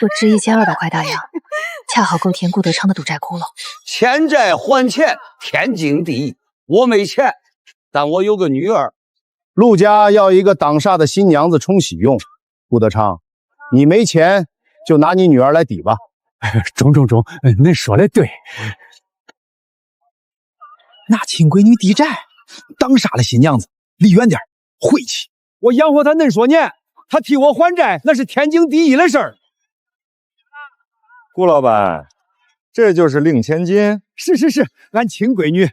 我值1200块大洋，恰好够填顾德昌的赌债窟窿。欠债还钱，天经地义。我没钱，但我有个女儿。陆家要一个当煞的新娘子冲喜用。顾德昌，你没钱就拿你女儿来抵吧。中，恁说的对。拿亲闺女抵债，当煞的新娘子离远点，晦气。我养活她恁说年，她替我还债，那是天经地义的事儿。顾老板，这就是令千金。是，俺亲闺女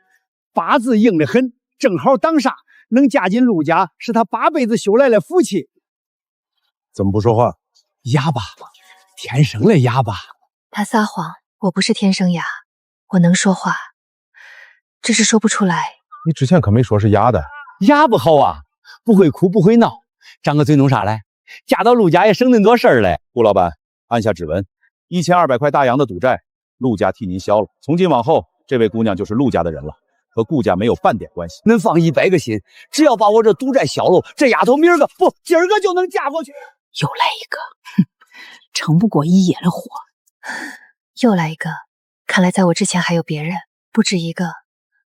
八字硬得很，正好当煞，能嫁进陆家，是她8辈子修来的福气。怎么不说话？哑巴，天生的哑巴。他撒谎，我不是天生哑，我能说话，只是说不出来。你之前可没说是哑的。哑不好啊，不会哭不会闹，张个嘴弄啥来？嫁到陆家也省恁多事儿嘞。顾老板，按下指纹，1200块大洋的赌债，陆家替您消了。从今往后，这位姑娘就是陆家的人了，和顾家没有半点关系。恁放100个心，只要把我这赌债消了，这丫头明儿个不今儿个就能嫁过去。又来一个，撑不过一夜的火。又来一个，看来在我之前还有别人，不止一个。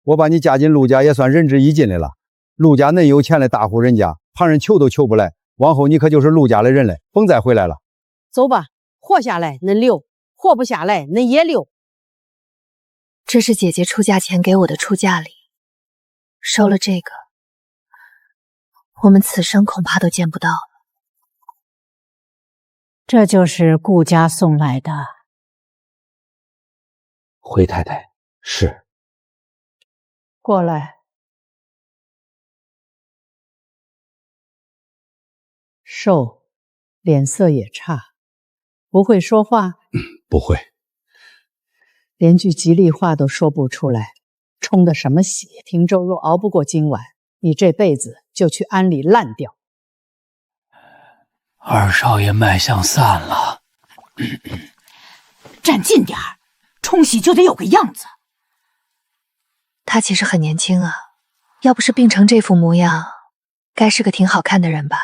我把你嫁进陆家也算仁至义尽的了。陆家恁有钱的大户人家，旁人求都求不来，往后你可就是陆家的人了，甭再回来了。走吧，活下来恁留，活不下来恁也留。这是姐姐出嫁前给我的出嫁礼，收了这个，我们此生恐怕都见不到了。这就是顾家送来的。回太太，是。过来。瘦，脸色也差，不会说话？不会。连句吉利话都说不出来，冲的什么喜？廷州若熬不过今晚，你这辈子就去庵里烂掉。二少爷脉象散了，站近点儿，冲喜就得有个样子。他其实很年轻啊，要不是病成这副模样，该是个挺好看的人吧。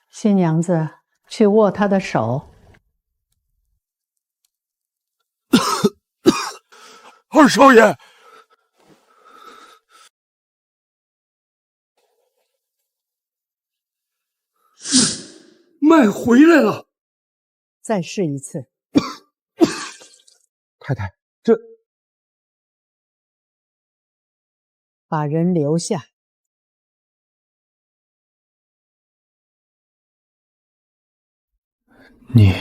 新娘子，去握他的手。二少爷，脉回来了。再试一次。太太，这把人留下。你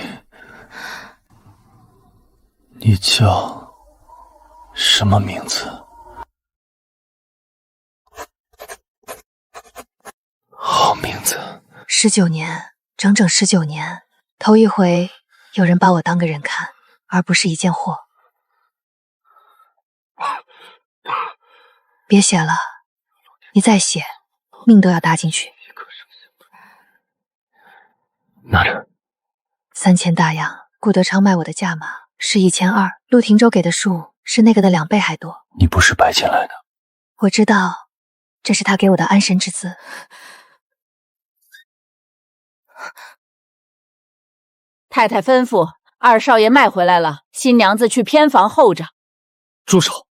叫什么名字？好名字。19年，整整19年，头一回有人把我当个人看，而不是一件货。别写了，你再写，命都要搭进去。拿着。3000大洋，顾德昌卖我的价码是1200，陆廷州给的数是那个的2倍还多。你不是白进来的。我知道，这是他给我的安身之资。太太吩咐，二少爷卖回来了，新娘子去偏房候着。住手！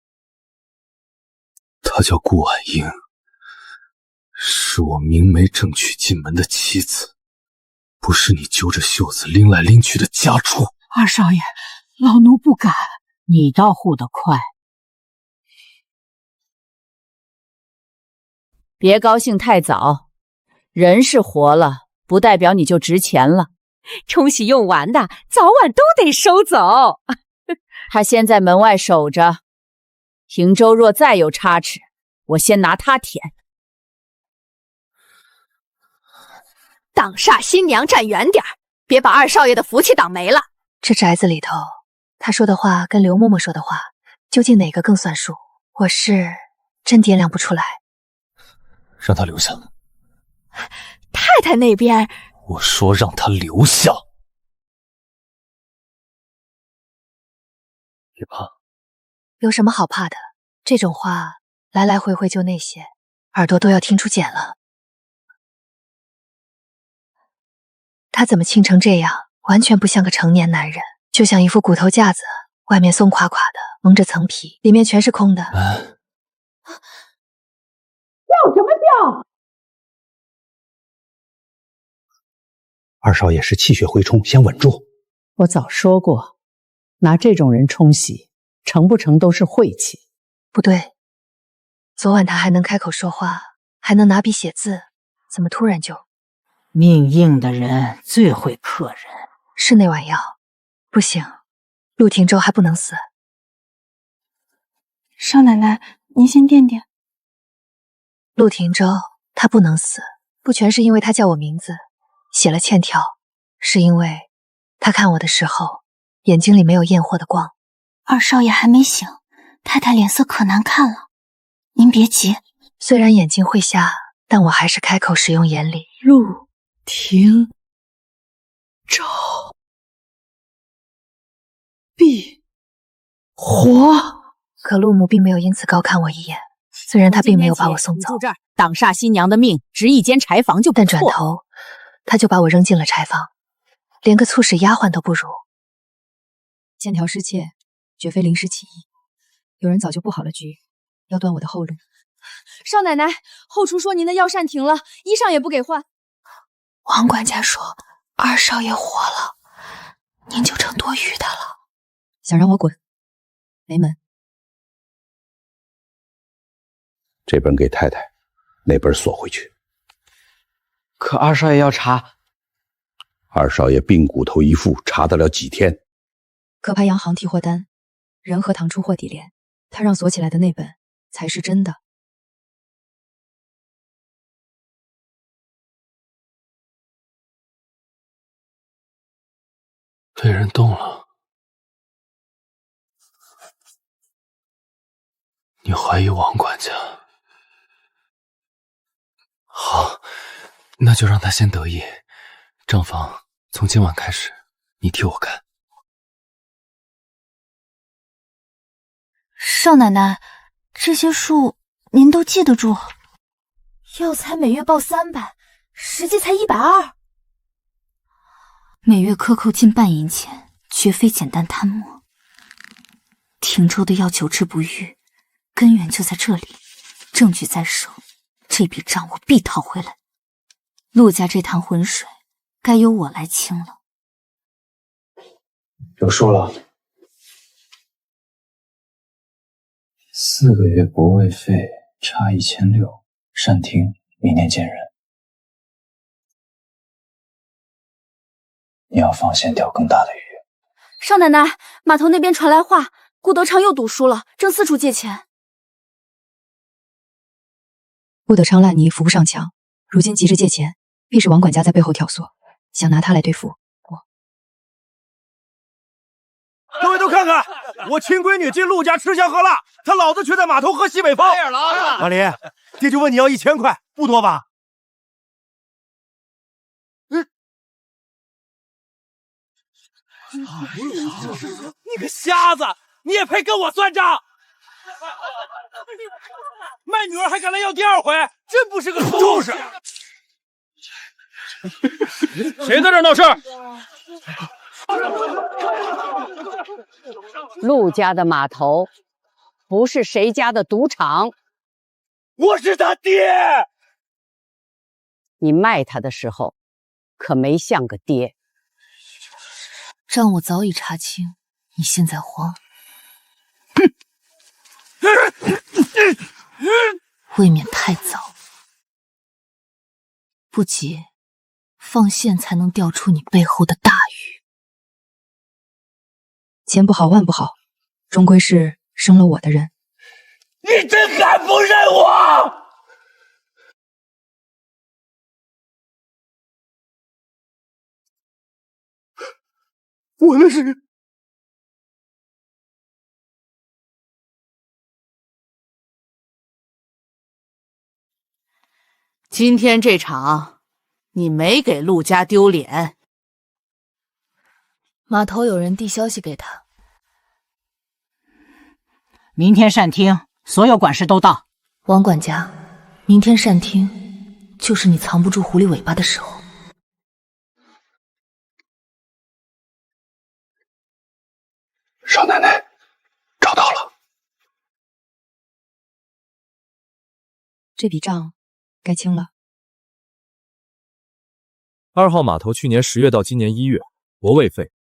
她叫顾婉英，是我明媒正娶进门的妻子，不是你揪着袖子拎来拎去的家畜。二少爷，老奴不敢。你倒护得快。别高兴太早，人是活了，不代表你就值钱了。冲洗用完的，早晚都得收走。他先在门外守着，廷州若再有差池，我先拿他舔。挡煞新娘站远点儿，别把二少爷的福气挡没了。这宅子里头，他说的话跟刘嬷嬷说的话，究竟哪个更算数？我是真掂量不出来。让他留下。太太那边，我说让他留下。别怕。有什么好怕的？这种话来来回回就那些，耳朵都要听出茧了。他怎么亲成这样，完全不像个成年男人，就像一副骨头架子，外面松垮垮的，蒙着层皮，里面全是空的。叫什么叫？二少爷是气血回冲，先稳住。我早说过，拿这种人冲洗，成不成都是晦气。不对，昨晚他还能开口说话，还能拿笔写字，怎么突然就……命硬的人最会克人。是那碗药，不行，陆廷舟还不能死。少奶奶，您先垫垫。陆廷舟他不能死，不全是因为他叫我名字，写了欠条，是因为他看我的时候，眼睛里没有验货的光。二少爷还没醒，太太脸色可难看了，您别急。虽然眼睛会瞎，但我还是开口使用眼力。陆廷舟必活。可陆母并没有因此高看我一眼，虽然他并没有把我送走，这儿挡煞新娘的命，值一间柴房就不错。但转头他就把我扔进了柴房，连个促使丫鬟都不如。欠条失窃，绝非临时起意，有人早就布好了局，要断我的后路。少奶奶，后厨说您的药膳停了，衣裳也不给换。王管家说二少爷活了，您就成多余的了。想让我滚？没门。这本给太太，那本锁回去。可二少爷要查。二少爷病骨头一副，查得了几天？可派洋行替货单，仁和堂出货抵连，他让锁起来的那本才是真的。被人动了。你怀疑王管家？好，那就让他先得意。账房从今晚开始，你替我干。少奶奶，这些数您都记得住？药材每月报300，实际才120，每月克扣近半银钱，绝非简单贪墨。廷州的药久治不愈，根源就在这里，证据在手，这笔账我必讨回来。陆家这潭浑水，该由我来清了。有数了。4个月泊位费差1600，善听，明年见人。你要放线钓更大的鱼。少奶奶，码头那边传来话，顾德昌又赌输了，正四处借钱。顾德昌烂泥扶不上墙，如今急着借钱，必是王管家在背后挑唆，想拿他来对付我。各位都看看，我亲闺女进陆家吃香喝辣，她老子却在码头喝西北风。老李，爹就问你要1000块，不多吧？你个瞎子，你也配跟我算账？卖女儿还敢来要第2回，真不是个畜生！谁在这闹事？陆家的码头不是谁家的赌场。我是他爹。你卖他的时候可没像个爹。账我早已查清，你现在慌，未免太早。不急，放线才能钓出你背后的大鱼。千不好万不好，终归是生了我的人。你真还不认我？我的事。今天这场，你没给陆家丢脸。码头有人递消息给他，明天善厅所有管事都到。王管家，明天善厅就是你藏不住狐狸尾巴的时候。少奶奶，找到了。这笔账该清了。2号码头去年10月到今年1月，泊位费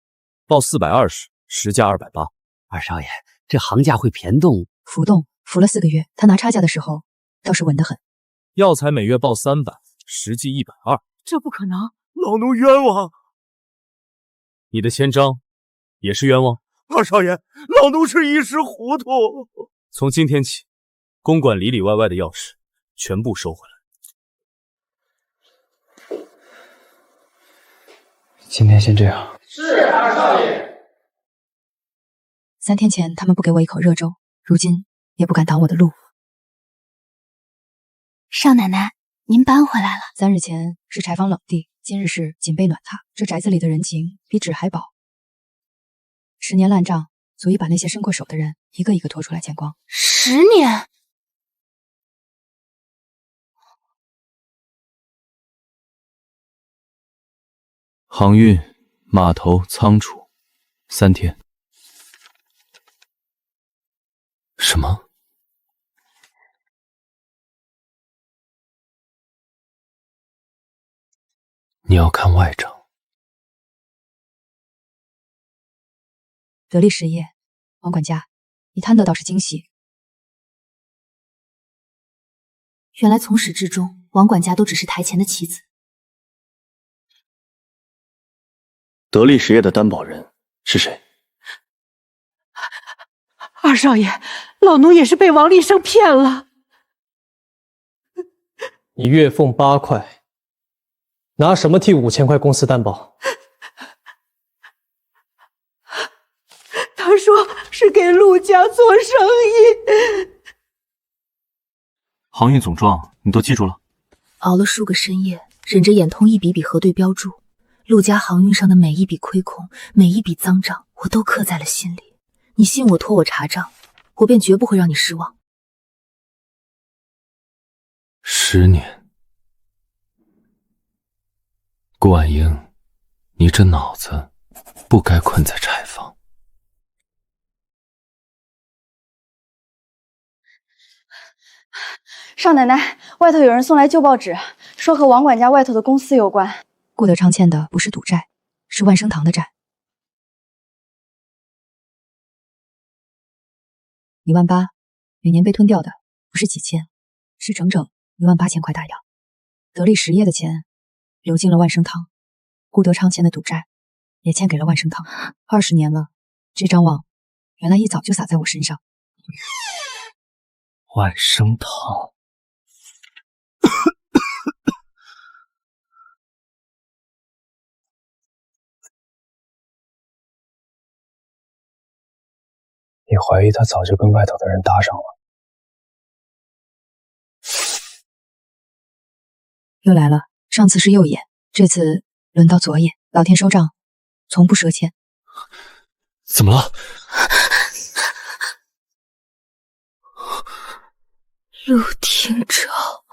报420，实价280。二少爷，这行价会변动，浮动，浮了4个月。他拿差价的时候倒是稳得很。药材每月报300，实际120。这不可能，老奴冤枉！你的签章也是冤枉。二少爷，老奴是一时糊涂。从今天起，公馆里里外外的钥匙全部收回来。今天先这样。是，二少爷。3天前他们不给我一口热粥，如今也不敢挡我的路。少奶奶，您搬回来了。3日前是柴房冷地，今日是锦被暖榻。这宅子里的人情比纸还薄。10年烂账，足以把那些伸过手的人一个一个拖出来见光。10年？航运、码头、仓储，3天。什么？你要看外账？得力实业，王管家，你贪得倒是惊喜。原来从始至终，王管家都只是台前的棋子。得力实业的担保人是谁？二少爷，老奴也是被王立生骗了。你月俸8块，拿什么替5000块公司担保？他说是给陆家做生意。航运总账你都记住了？熬了数个深夜，忍着眼痛一笔笔核对标注，陆家航运上的每一笔亏空，每一笔脏账，我都刻在了心里。你信我托我查账，我便绝不会让你失望。10年，顾婉莹，你这脑子不该困在柴房。少奶奶，外头有人送来旧报纸，说和王管家外头的公司有关。顾德昌欠的不是赌债，是万生堂的债。18000，每年被吞掉的不是几千，是整整18000块大洋。得力实业的钱流进了万生堂，顾德昌欠的赌债也欠给了万生堂。20年了，这张网原来一早就撒在我身上。万生堂。你怀疑他早就跟外头的人搭上了？又来了，上次是右眼，这次轮到左眼。老天收账，从不赊欠。怎么了？陆廷昭，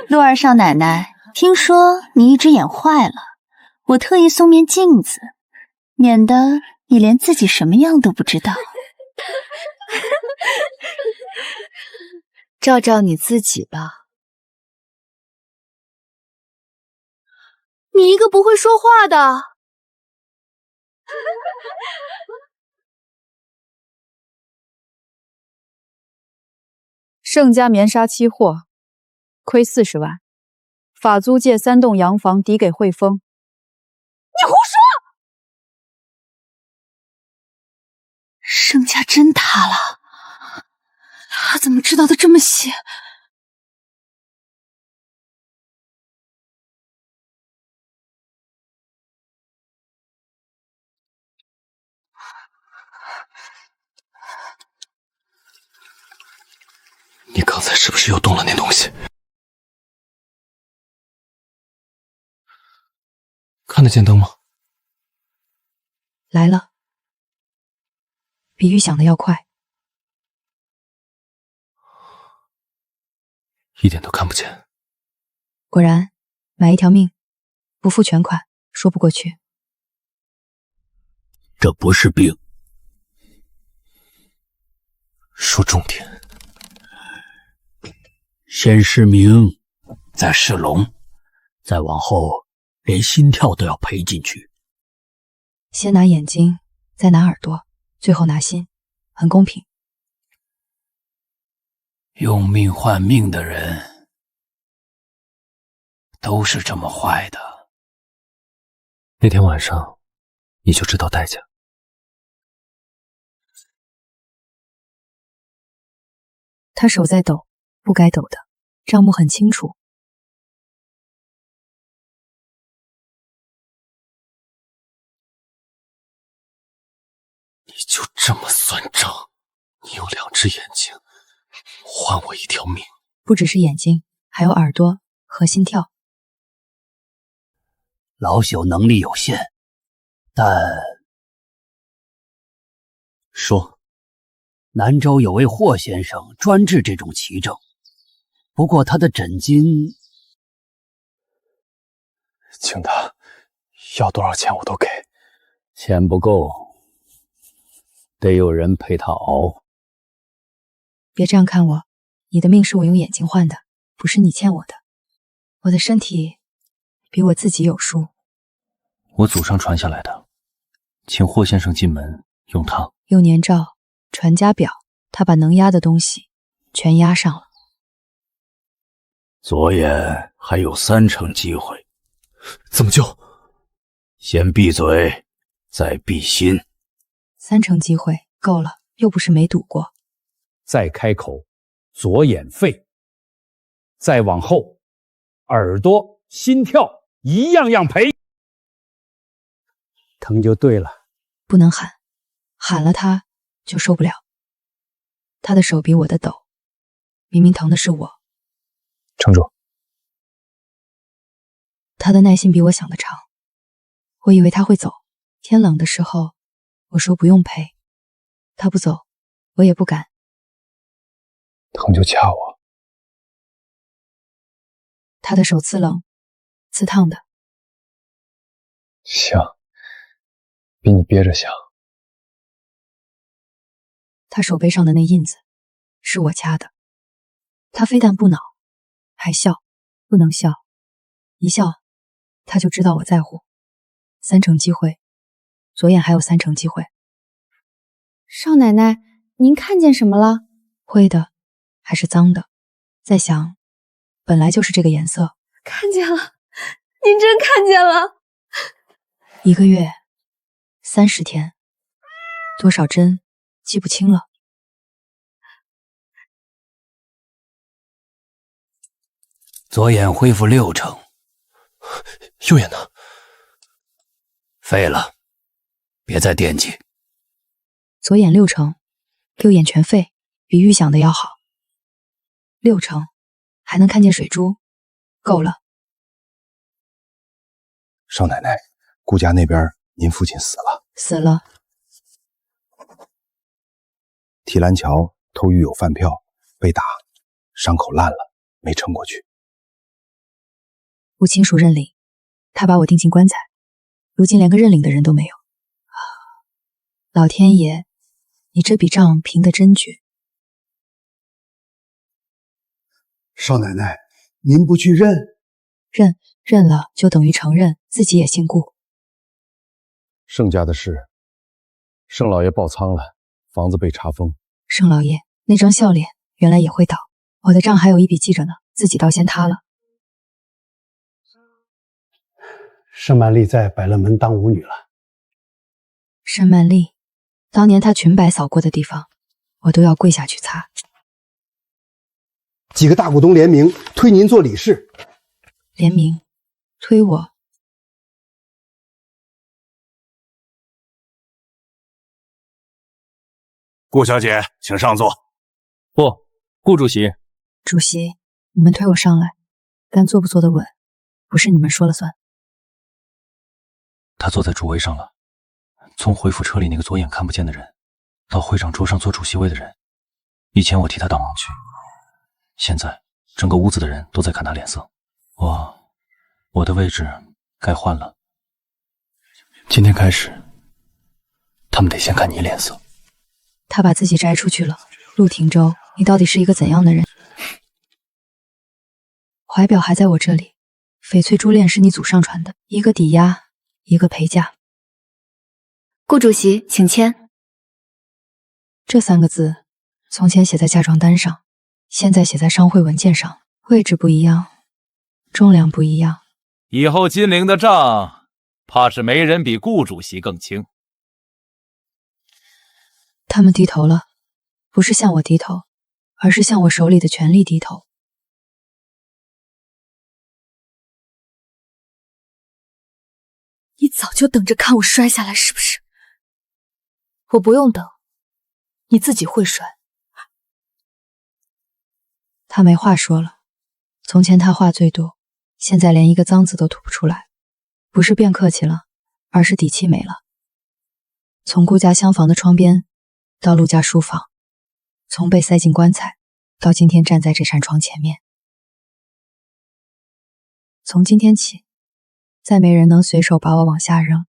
陆二少奶奶，听说你一只眼坏了，我特意送面镜子，免得你连自己什么样都不知道。照照你自己吧。你一个不会说话的。盛家棉纱期货亏40万，法租界3栋洋房抵给汇丰。你胡说！盛家真塌了，他怎么知道的这么细？你刚才是不是又动了那东西？看得见灯吗？来了，比预想的要快。一点都看不见。果然，买一条命，不付全款，说不过去。这不是病。说重点。先失明，再失聋，再往后连心跳都要赔进去。先拿眼睛，再拿耳朵，最后拿心，很公平。用命换命的人都是这么坏的。那天晚上你就知道代价。他手在抖，不该抖的，账目很清楚。你就这么算账？你有2只眼睛，换我一条命。不只是眼睛，还有耳朵和心跳。老朽能力有限，但说，南州有位霍先生专治这种奇症，不过他的诊金，请他要多少钱我都给。钱不够，得有人陪他熬。别这样看我，你的命是我用眼睛换的，不是你欠我的。我的身体比我自己有数。我祖上传下来的，请霍先生进门用它。用年照、传家表，他把能压的东西全压上了。左眼还有3成机会。怎么救？先闭嘴，再闭心。3成机会够了，又不是没赌过。再开口，左眼废，再往后，耳朵、心跳一样样赔。疼就对了。不能喊，喊了他就受不了。他的手比我的抖，明明疼的是我。撑住。他的耐心比我想的长。我以为他会走，天冷的时候我说不用陪，他不走，我也不敢。疼就掐我。他的手刺冷，刺烫的。香，比你憋着香。他手背上的那印子是我掐的。他非但不恼，还笑。不能笑，一笑他就知道我在乎。3成机会，左眼还有3成机会。少奶奶，您看见什么了？灰的，还是脏的？在想，本来就是这个颜色。看见了，您真看见了。1个月，30天，多少针记不清了。左眼恢复6成，右眼呢？废了，别再惦记。左眼6成，右眼全废，比预想的要好。6成，还能看见水珠，够了。少奶奶，顾家那边您父亲死了。死了。提篮桥偷狱友饭票，被打，伤口烂了，没撑过去。我亲属认领，他把我钉进棺材，如今连个认领的人都没有。老天爷，你这笔账平得真绝。少奶奶，您不去认？认了就等于承认自己也姓顾。盛家的事，盛老爷爆仓了，房子被查封。盛老爷那张笑脸原来也会倒，我的账还有一笔记着呢，自己倒先塌了。盛曼丽在百乐门当舞女了。盛曼丽，当年她裙摆扫过的地方，我都要跪下去擦。几个大股东联名推您做理事。联名推我？顾小姐，请上座。不，顾主席。主席，你们推我上来，但坐不坐得稳，不是你们说了算。他坐在主位上了。从回府车里那个左眼看不见的人，到会长桌上坐主席位的人，以前我替他挡盲区，现在整个屋子的人都在看他脸色。我的位置该换了。今天开始，他们得先看你脸色。他把自己摘出去了。陆廷舟，你到底是一个怎样的人？怀表还在我这里，翡翠珠链是你祖上传的，一个抵押，一个陪嫁。顾主席，请签。这3个字，从前写在嫁妆单上，现在写在商会文件上，位置不一样，重量不一样。以后金陵的账，怕是没人比顾主席更清。他们低头了，不是向我低头，而是向我手里的权力低头。你早就等着看我摔下来是不是？我不用等，你自己会摔。他没话说了。从前他话最多，现在连一个脏字都吐不出来。不是变客气了，而是底气没了。从顾家厢房的窗边到陆家书房，从被塞进棺材到今天站在这扇窗前面，从今天起，再没人能随手把我往下扔。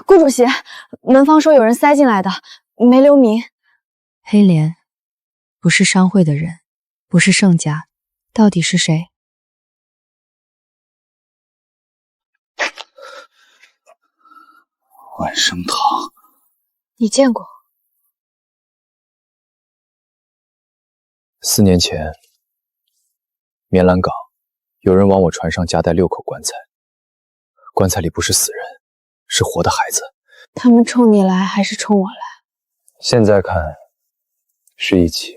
顾主席，门方说有人塞进来的，没留名。黑莲，不是商会的人，不是盛家，到底是谁？万生堂，你见过？4年前，棉兰港有人往我船上夹带6口棺材，棺材里不是死人，是活的孩子。他们冲你来还是冲我来？现在看是一起。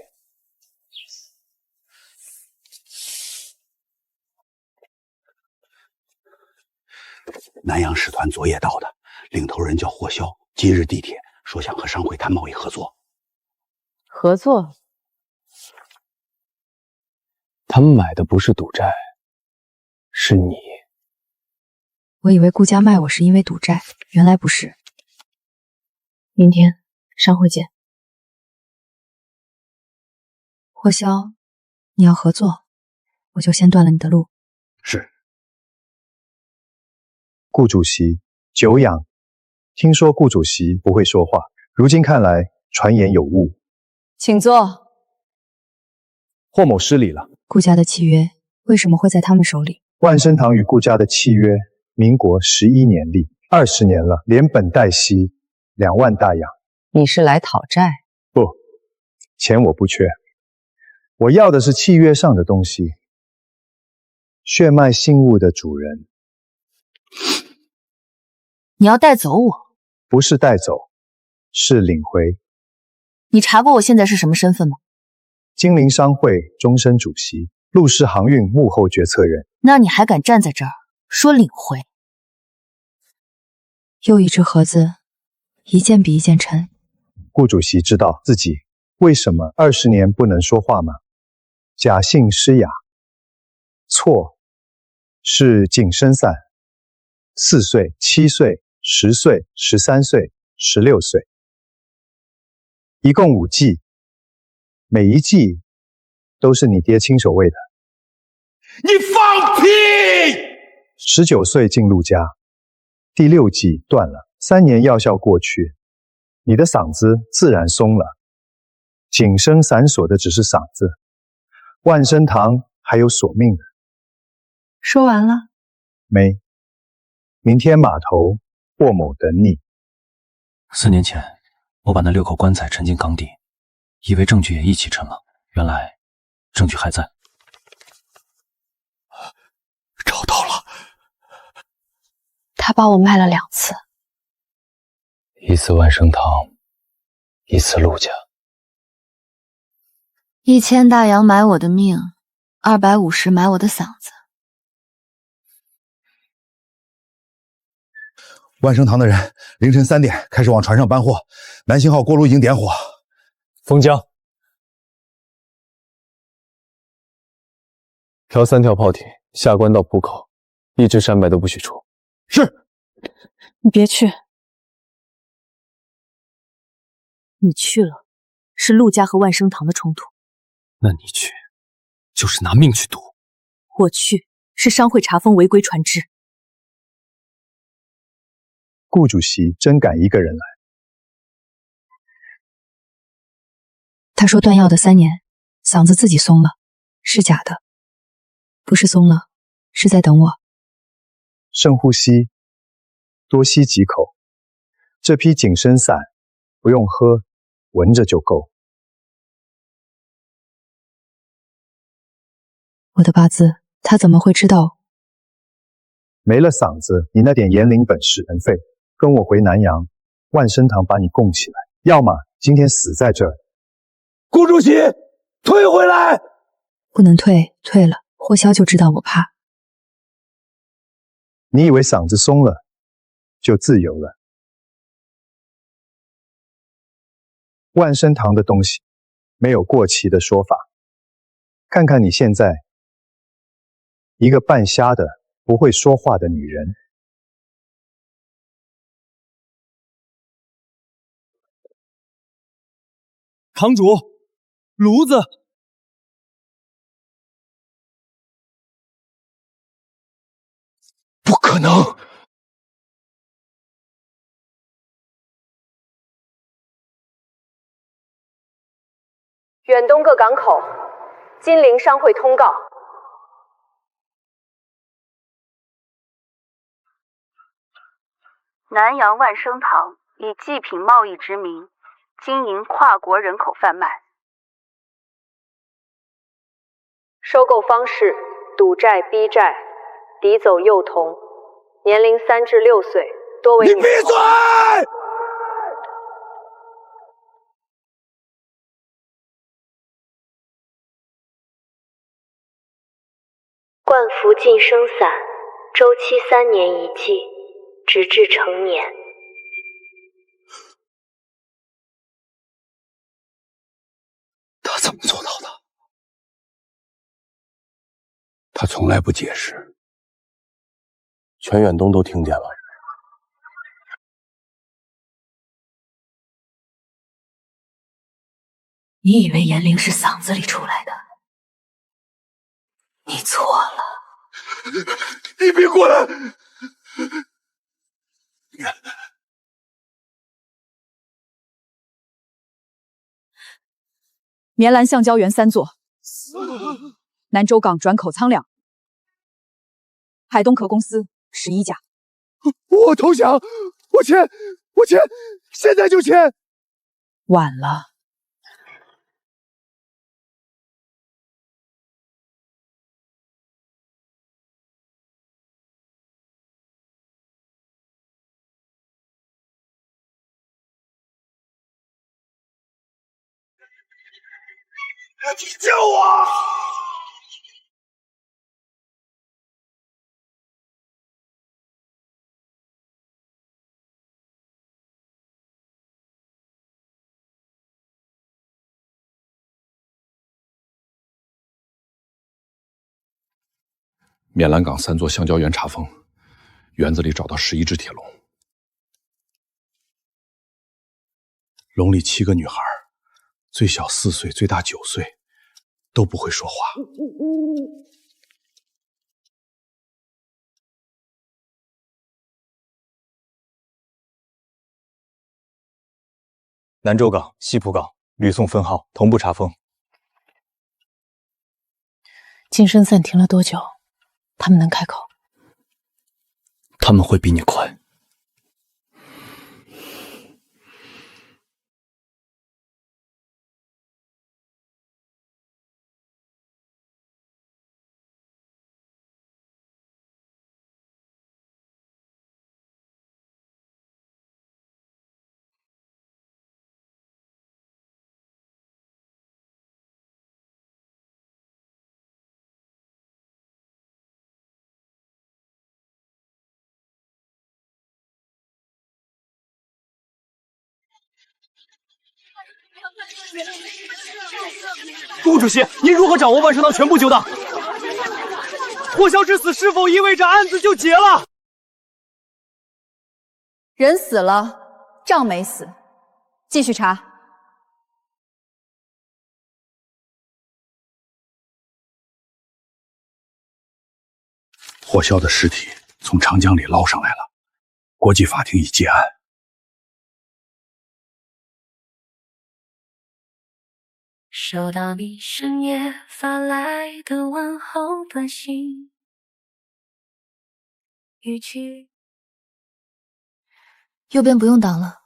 南洋使团昨夜到的，领头人叫霍霄，今日地铁说想和商会谈贸易合作。合作？他们买的不是赌债，是你。我以为顾家卖我是因为赌债，原来不是。明天商会见。霍霄，你要合作，我就先断了你的路。是。顾主席，久仰。听说顾主席不会说话，如今看来传言有误。请坐。霍某失礼了。顾家的契约为什么会在他们手里？万生堂与顾家的契约，民国11年立，20年了，连本带息2万大洋。你是来讨债？不，钱我不缺，我要的是契约上的东西。血脉信物的主人。你要带走我？不是带走，是领回。你查过我现在是什么身份吗？金陵商会终身主席，陆氏航运幕后决策人。那你还敢站在这儿说领回？又一只盒子，一件比一件沉。顾主席知道自己为什么20年不能说话吗？假性失哑。错，是谨慎散。4岁、7岁、10岁、13岁、16岁，一共5季，每一季都是你爹亲手喂的。你放屁！19岁进陆家，第6季断了，3年药效过去，你的嗓子自然松了。紧身散锁的只是嗓子，万生堂还有索命的。说完了？没。明天码头，霍某等你。4年前，我把那6口棺材沉进港底，以为证据也一起沉了，原来证据还在。找到了。他把我卖了2次，一次万生堂，一次陆家。1000大洋买我的命，250买我的嗓子。万生堂的人凌晨3点开始往船上搬货，南星号锅炉已经点火。封江，调3条炮艇下关到浦口，一只山白都不许出。是。你别去。你去了，是陆家和万生堂的冲突。那你去，就是拿命去赌。我去，是商会查封违规船只。顾主席真敢一个人来？他说断药的3年，嗓子自己松了，是假的，不是松了，是在等我。深呼吸，多吸几口。这批紧身散不用喝，闻着就够。我的八字，他怎么会知道？没了嗓子，你那点言灵本事全废。跟我回南阳，万生堂把你供起来，要么今天死在这儿。顾主席，退回来！不能退，退了霍霄就知道我怕。你以为嗓子松了就自由了？万生堂的东西没有过期的说法。看看你现在，一个半瞎的、不会说话的女人。堂主，炉子。不可能！远东各港口，金陵商会通告：南阳万生堂以祭品贸易之名，经营跨国人口贩卖。收购方式：赌债、逼债，抵走幼童，年龄3至6岁，多为女童。你闭嘴！灌服晋升散，周期3年一剂，直至成年。他怎么做到的？他从来不解释。全远东都听见了。你以为严灵是嗓子里出来的？你错了。你别过来！绵兰橡胶园3座，南州港转口仓2，海东壳公司11家。我投降！我签！现在就签！晚了。你救我！面兰港3座橡胶园查封，园子里找到11只铁笼，笼里7个女孩，最小4岁，最大9岁，都不会说话。南州港、西浦港吕宋分号同步查封。晋升散停了多久？他们能开口？他们会比你快。顾主席，您如何掌握万生堂全部旧档？霍霄之死是否意味着案子就结了？人死了，账没死，继续查。霍霄的尸体从长江里捞上来了，国际法庭已结案。收到你深夜发来的问候短信，语气。右边不用挡了。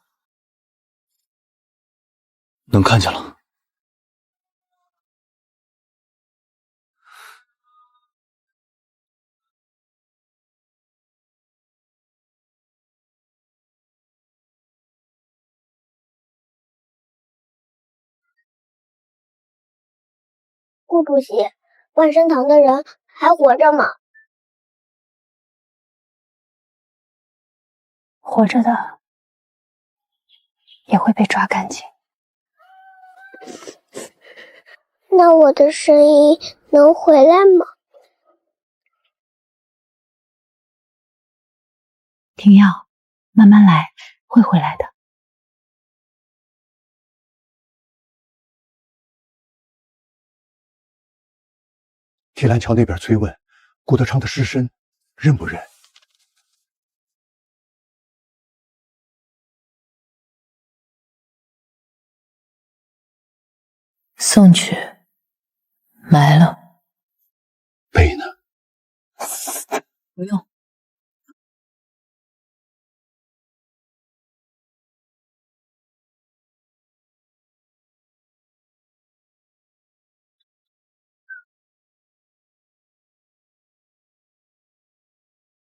能看见了。顾主席，万生堂的人还活着吗？活着的也会被抓干净。那我的声音能回来吗？停药，慢慢来，会回来的。提篮桥那边催问顾德昌的尸身认不认？送去，埋了。背呢？不用。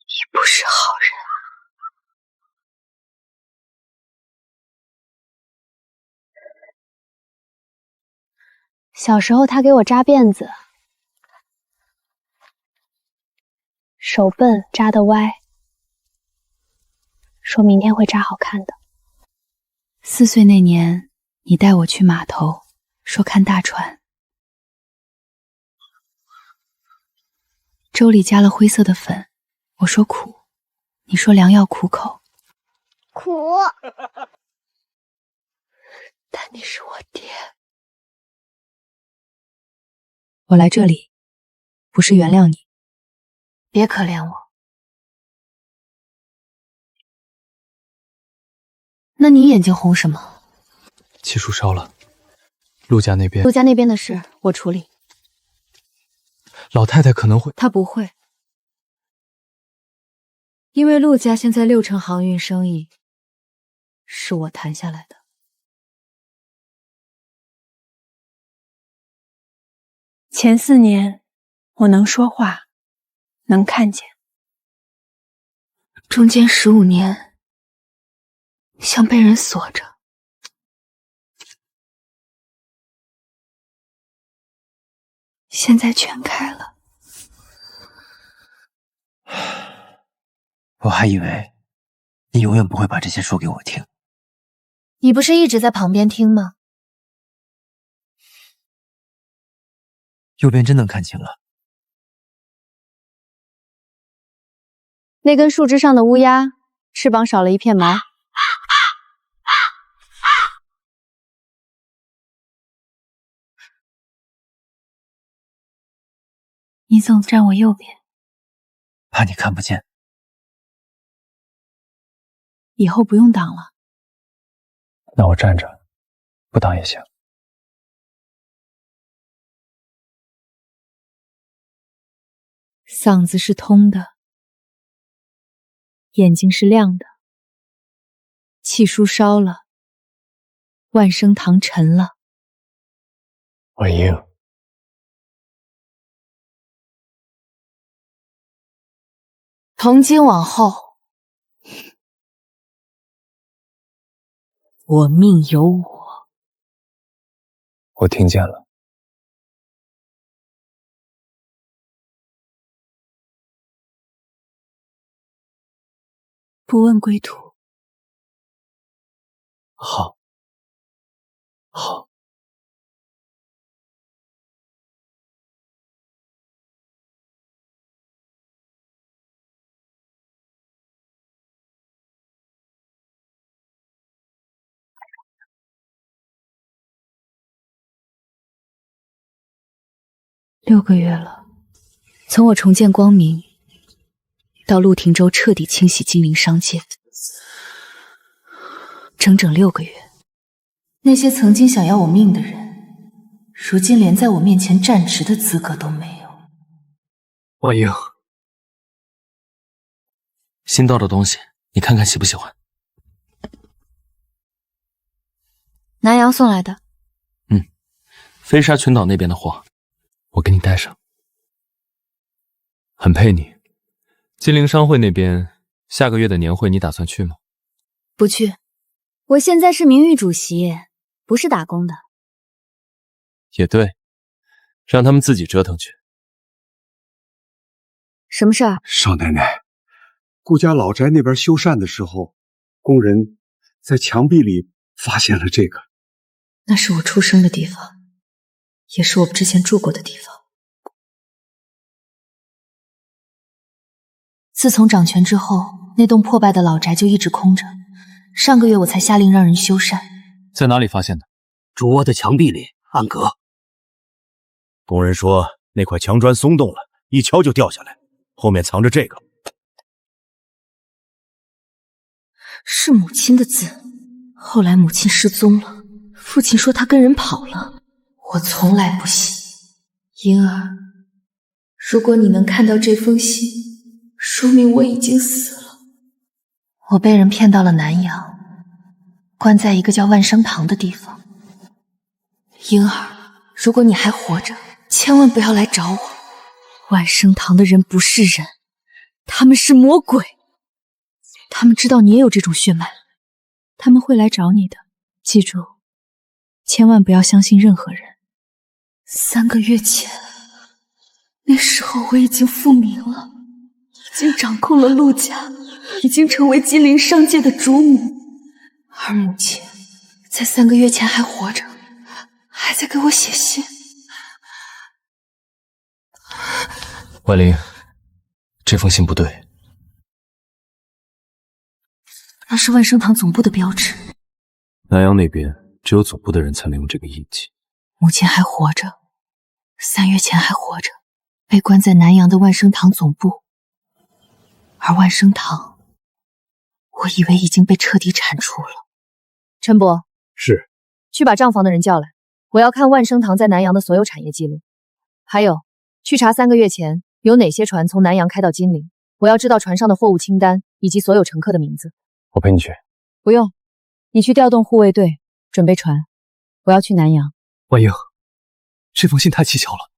你不是好人。小时候他给我扎辫子，手笨扎得歪，说明天会扎好看的。4岁那年，你带我去码头，说看大船，粥里加了灰色的粉，我说苦，你说良药苦口。苦。但你是我爹。我来这里，不是原谅你，别可怜我。那你眼睛红什么？气数烧了，陆家那边。陆家那边的事我处理。老太太可能会。她不会，因为陆家现在6成航运生意是我谈下来的。前4年，我能说话，能看见。中间15年，像被人锁着。现在全开了。我还以为你永远不会把这些说给我听。你不是一直在旁边听吗？右边真能看清了。那根树枝上的乌鸦，翅膀少了一片毛。你总站我右边，怕你看不见。以后不用挡了。那我站着，不挡也行。嗓子是通的，眼睛是亮的，气书烧了，万生堂沉了。我赢。从今往后，我命由我。我听见了。不问归途。好。好。6个月了，从我重见光明，到陆廷舟彻底清洗金陵商界。整整6个月。那些曾经想要我命的人，如今连在我面前站直的资格都没有。婉莹，新到的东西，你看看喜不喜欢？南阳送来的。飞沙群岛那边的货，我给你带上。很配你。金陵商会那边下个月的年会，你打算去吗？不去，我现在是名誉主席，不是打工的。也对，让他们自己折腾去。什么事儿？少奶奶，顾家老宅那边修缮的时候，工人在墙壁里发现了这个。那是我出生的地方，也是我之前住过的地方。自从掌权之后，那栋破败的老宅就一直空着。上个月我才下令让人修缮。在哪里发现的？主卧的墙壁里，暗格。工人说那块墙砖松动了，一敲就掉下来，后面藏着这个。是母亲的字。后来母亲失踪了，父亲说她跟人跑了。我从来不信。婴儿，如果你能看到这封信，说明我已经死了。我被人骗到了南阳，关在一个叫万生堂的地方。婴儿，如果你还活着，千万不要来找我。万生堂的人不是人，他们是魔鬼。他们知道你也有这种血脉，他们会来找你的。记住，千万不要相信任何人。3个月前，那时候我已经复明了，已经掌控了陆家，已经成为金陵商界的主母。而母亲在3个月前还活着，还在给我写信。婉玲，这封信不对。那是万生堂总部的标志。南阳那边只有总部的人才能用这个印记。母亲还活着，3月前还活着，被关在南阳的万生堂总部。而万生堂，我以为已经被彻底铲除了。陈伯，是，去把账房的人叫来，我要看万生堂在南阳的所有产业记录，还有去查3个月前有哪些船从南阳开到金陵，我要知道船上的货物清单以及所有乘客的名字。我陪你去。不用，你去调动护卫队，准备船，我要去南阳。婉莹，这封信太蹊跷了。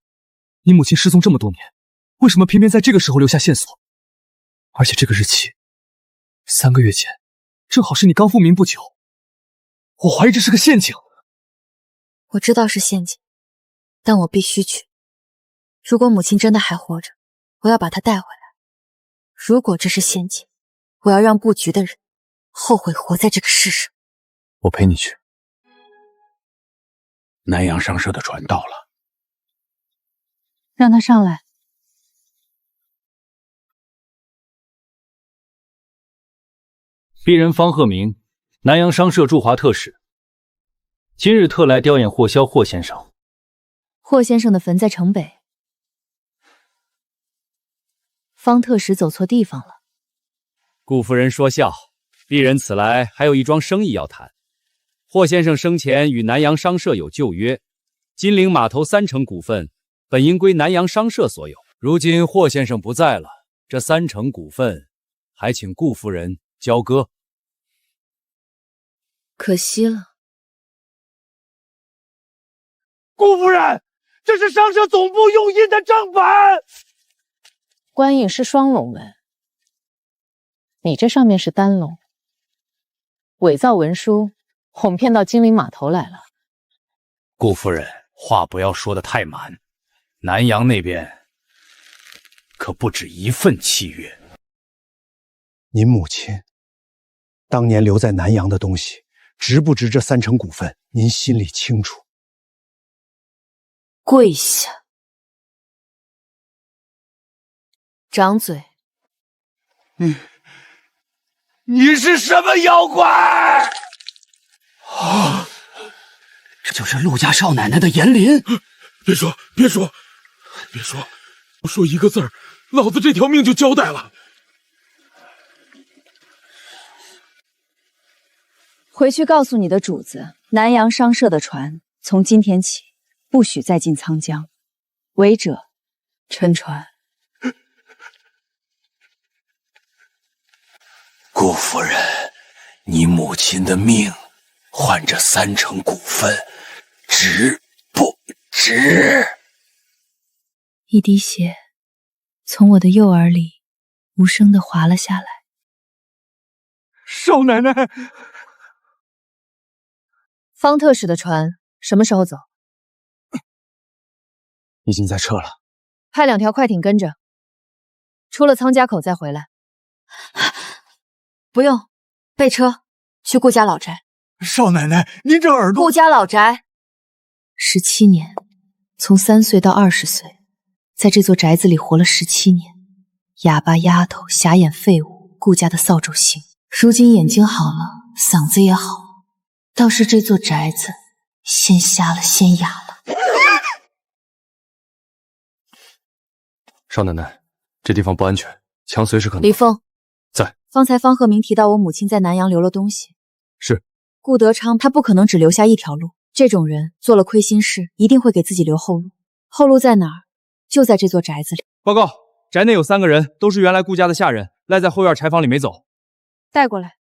你母亲失踪这么多年，为什么偏偏在这个时候留下线索？而且这个日期，3个月前，正好是你刚复明不久。我怀疑这是个陷阱。我知道是陷阱，但我必须去。如果母亲真的还活着，我要把她带回来。如果这是陷阱，我要让布局的人后悔活在这个世上。我陪你去。南阳商社的船到了，让他上来。鄙人方鹤鸣，南阳商社驻华特使，今日特来吊唁霍萧霍先生。霍先生的坟在城北。方特使走错地方了。顾夫人说笑，鄙人此来还有一桩生意要谈。霍先生生前与南阳商社有旧约，金陵码头3成股份本应归南阳商社所有。如今霍先生不在了，这3成股份还请顾夫人交割。可惜了。顾夫人，这是商社总部用印的正本。官印是双龙纹，你这上面是单龙，伪造文书，哄骗到金陵码头来了。顾夫人，话不要说得太满，南阳那边可不止1份契约。您母亲当年留在南阳的东西，值不值这3成股份？您心里清楚。跪下，张嘴。你是什么妖怪？这就是陆家少奶奶的颜林。别说，别说，别说，说1个字儿，老子这条命就交代了。回去告诉你的主子，南洋商社的船从今天起不许再进沧江，违者沉船。顾夫人，你母亲的命换这3成股份，值不值？一滴血从我的右耳里无声地滑了下来。少奶奶，方特使的船什么时候走？已经在撤了。派2条快艇跟着，出了仓家口再回来。不用，备车去顾家老宅。少奶奶，您这耳朵……顾家老宅17年，从3岁到20岁，在这座宅子里活了17年。哑巴丫头，瞎眼废物，顾家的扫帚星。如今眼睛好了，嗓子也好了，倒是这座宅子先瞎了，先哑了。少奶奶，这地方不安全，枪随时可能。李凤在。方才方鹤鸣提到我母亲在南阳留了东西。是。顾德昌他不可能只留下一条路，这种人做了亏心事，一定会给自己留后路。后路在哪儿？就在这座宅子里。报告，宅内有3个人，都是原来顾家的下人，赖在后院柴房里没走。带过来。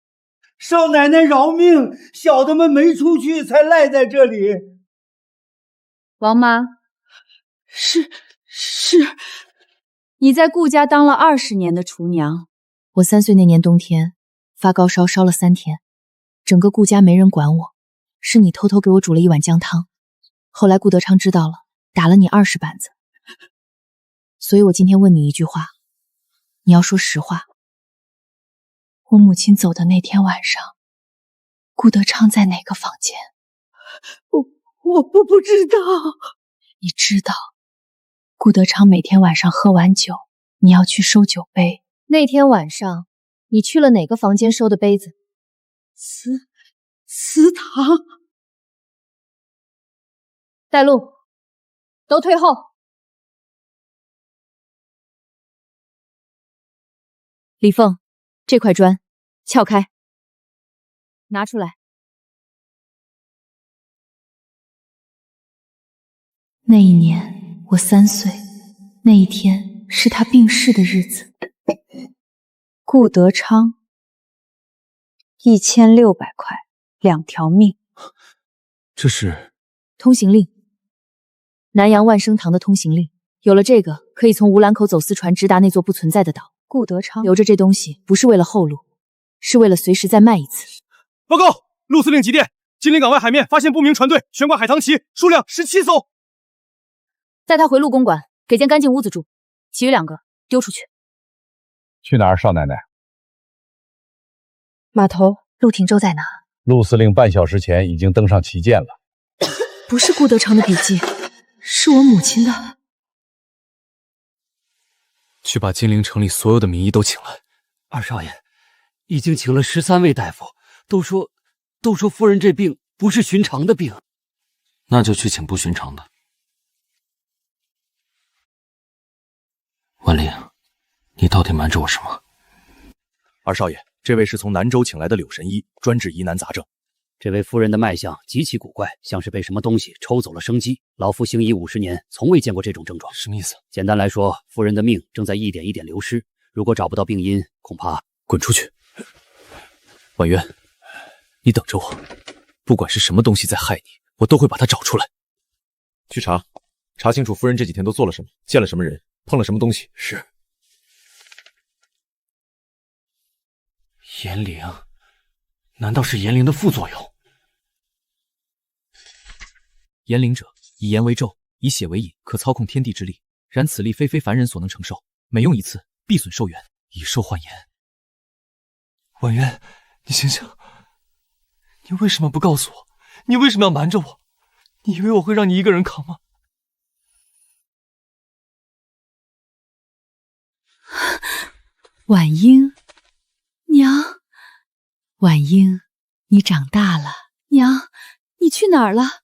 少奶奶饶命，小的们没出去，才赖在这里。王妈，是，你在顾家当了20年的厨娘。我3岁那年冬天发高烧，烧了3天，整个顾家没人管我，是你偷偷给我煮了一碗姜汤。后来顾德昌知道了，打了你20板子。所以我今天问你一句话，你要说实话。我母亲走的那天晚上，顾德昌在哪个房间？我不知道。你知道，顾德昌每天晚上喝完酒，你要去收酒杯。那天晚上，你去了哪个房间收的杯子？祠堂。带路，都退后。李凤，这块砖撬开，拿出来。那一年我3岁，那一天是他病逝的日子。顾德昌，1600块，2条命。这是通行令，南阳万生堂的通行令。有了这个，可以从吴兰口走私船直达那座不存在的岛。顾德昌留着这东西，不是为了后路，是为了随时再卖一次。报告，陆司令急电，金陵港外海面发现不明船队，悬挂海棠旗，数量17艘。带他回陆公馆，给间干净屋子住，其余2个丢出去。去哪儿，少奶奶？码头，陆廷舟在哪？陆司令半小时前已经登上旗舰了。不是顾德昌的笔记，是我母亲的。去把金陵城里所有的名医都请来。二少爷，已经请了13位大夫，都说夫人这病不是寻常的病。那就去请不寻常的。文玲，你到底瞒着我什么？二少爷，这位是从南州请来的柳神医，专治疑难杂症。这位夫人的脉象极其古怪，像是被什么东西抽走了生机。老夫行医50年，从未见过这种症状。什么意思？简单来说，夫人的命正在一点一点流失，如果找不到病因，恐怕……滚出去！婉渊，你等着我，不管是什么东西在害你，我都会把它找出来。去查清楚夫人这几天都做了什么，见了什么人，碰了什么东西。是。炎灵，难道是炎灵的副作用？炎灵者，以炎为咒，以血为引，可操控天地之力。然此力非凡人所能承受，每用一次，必损寿元，以寿换炎。婉渊，你醒醒！你为什么不告诉我？你为什么要瞒着我？你以为我会让你一个人扛吗？婉英，娘，婉英，你长大了。娘，你去哪儿了？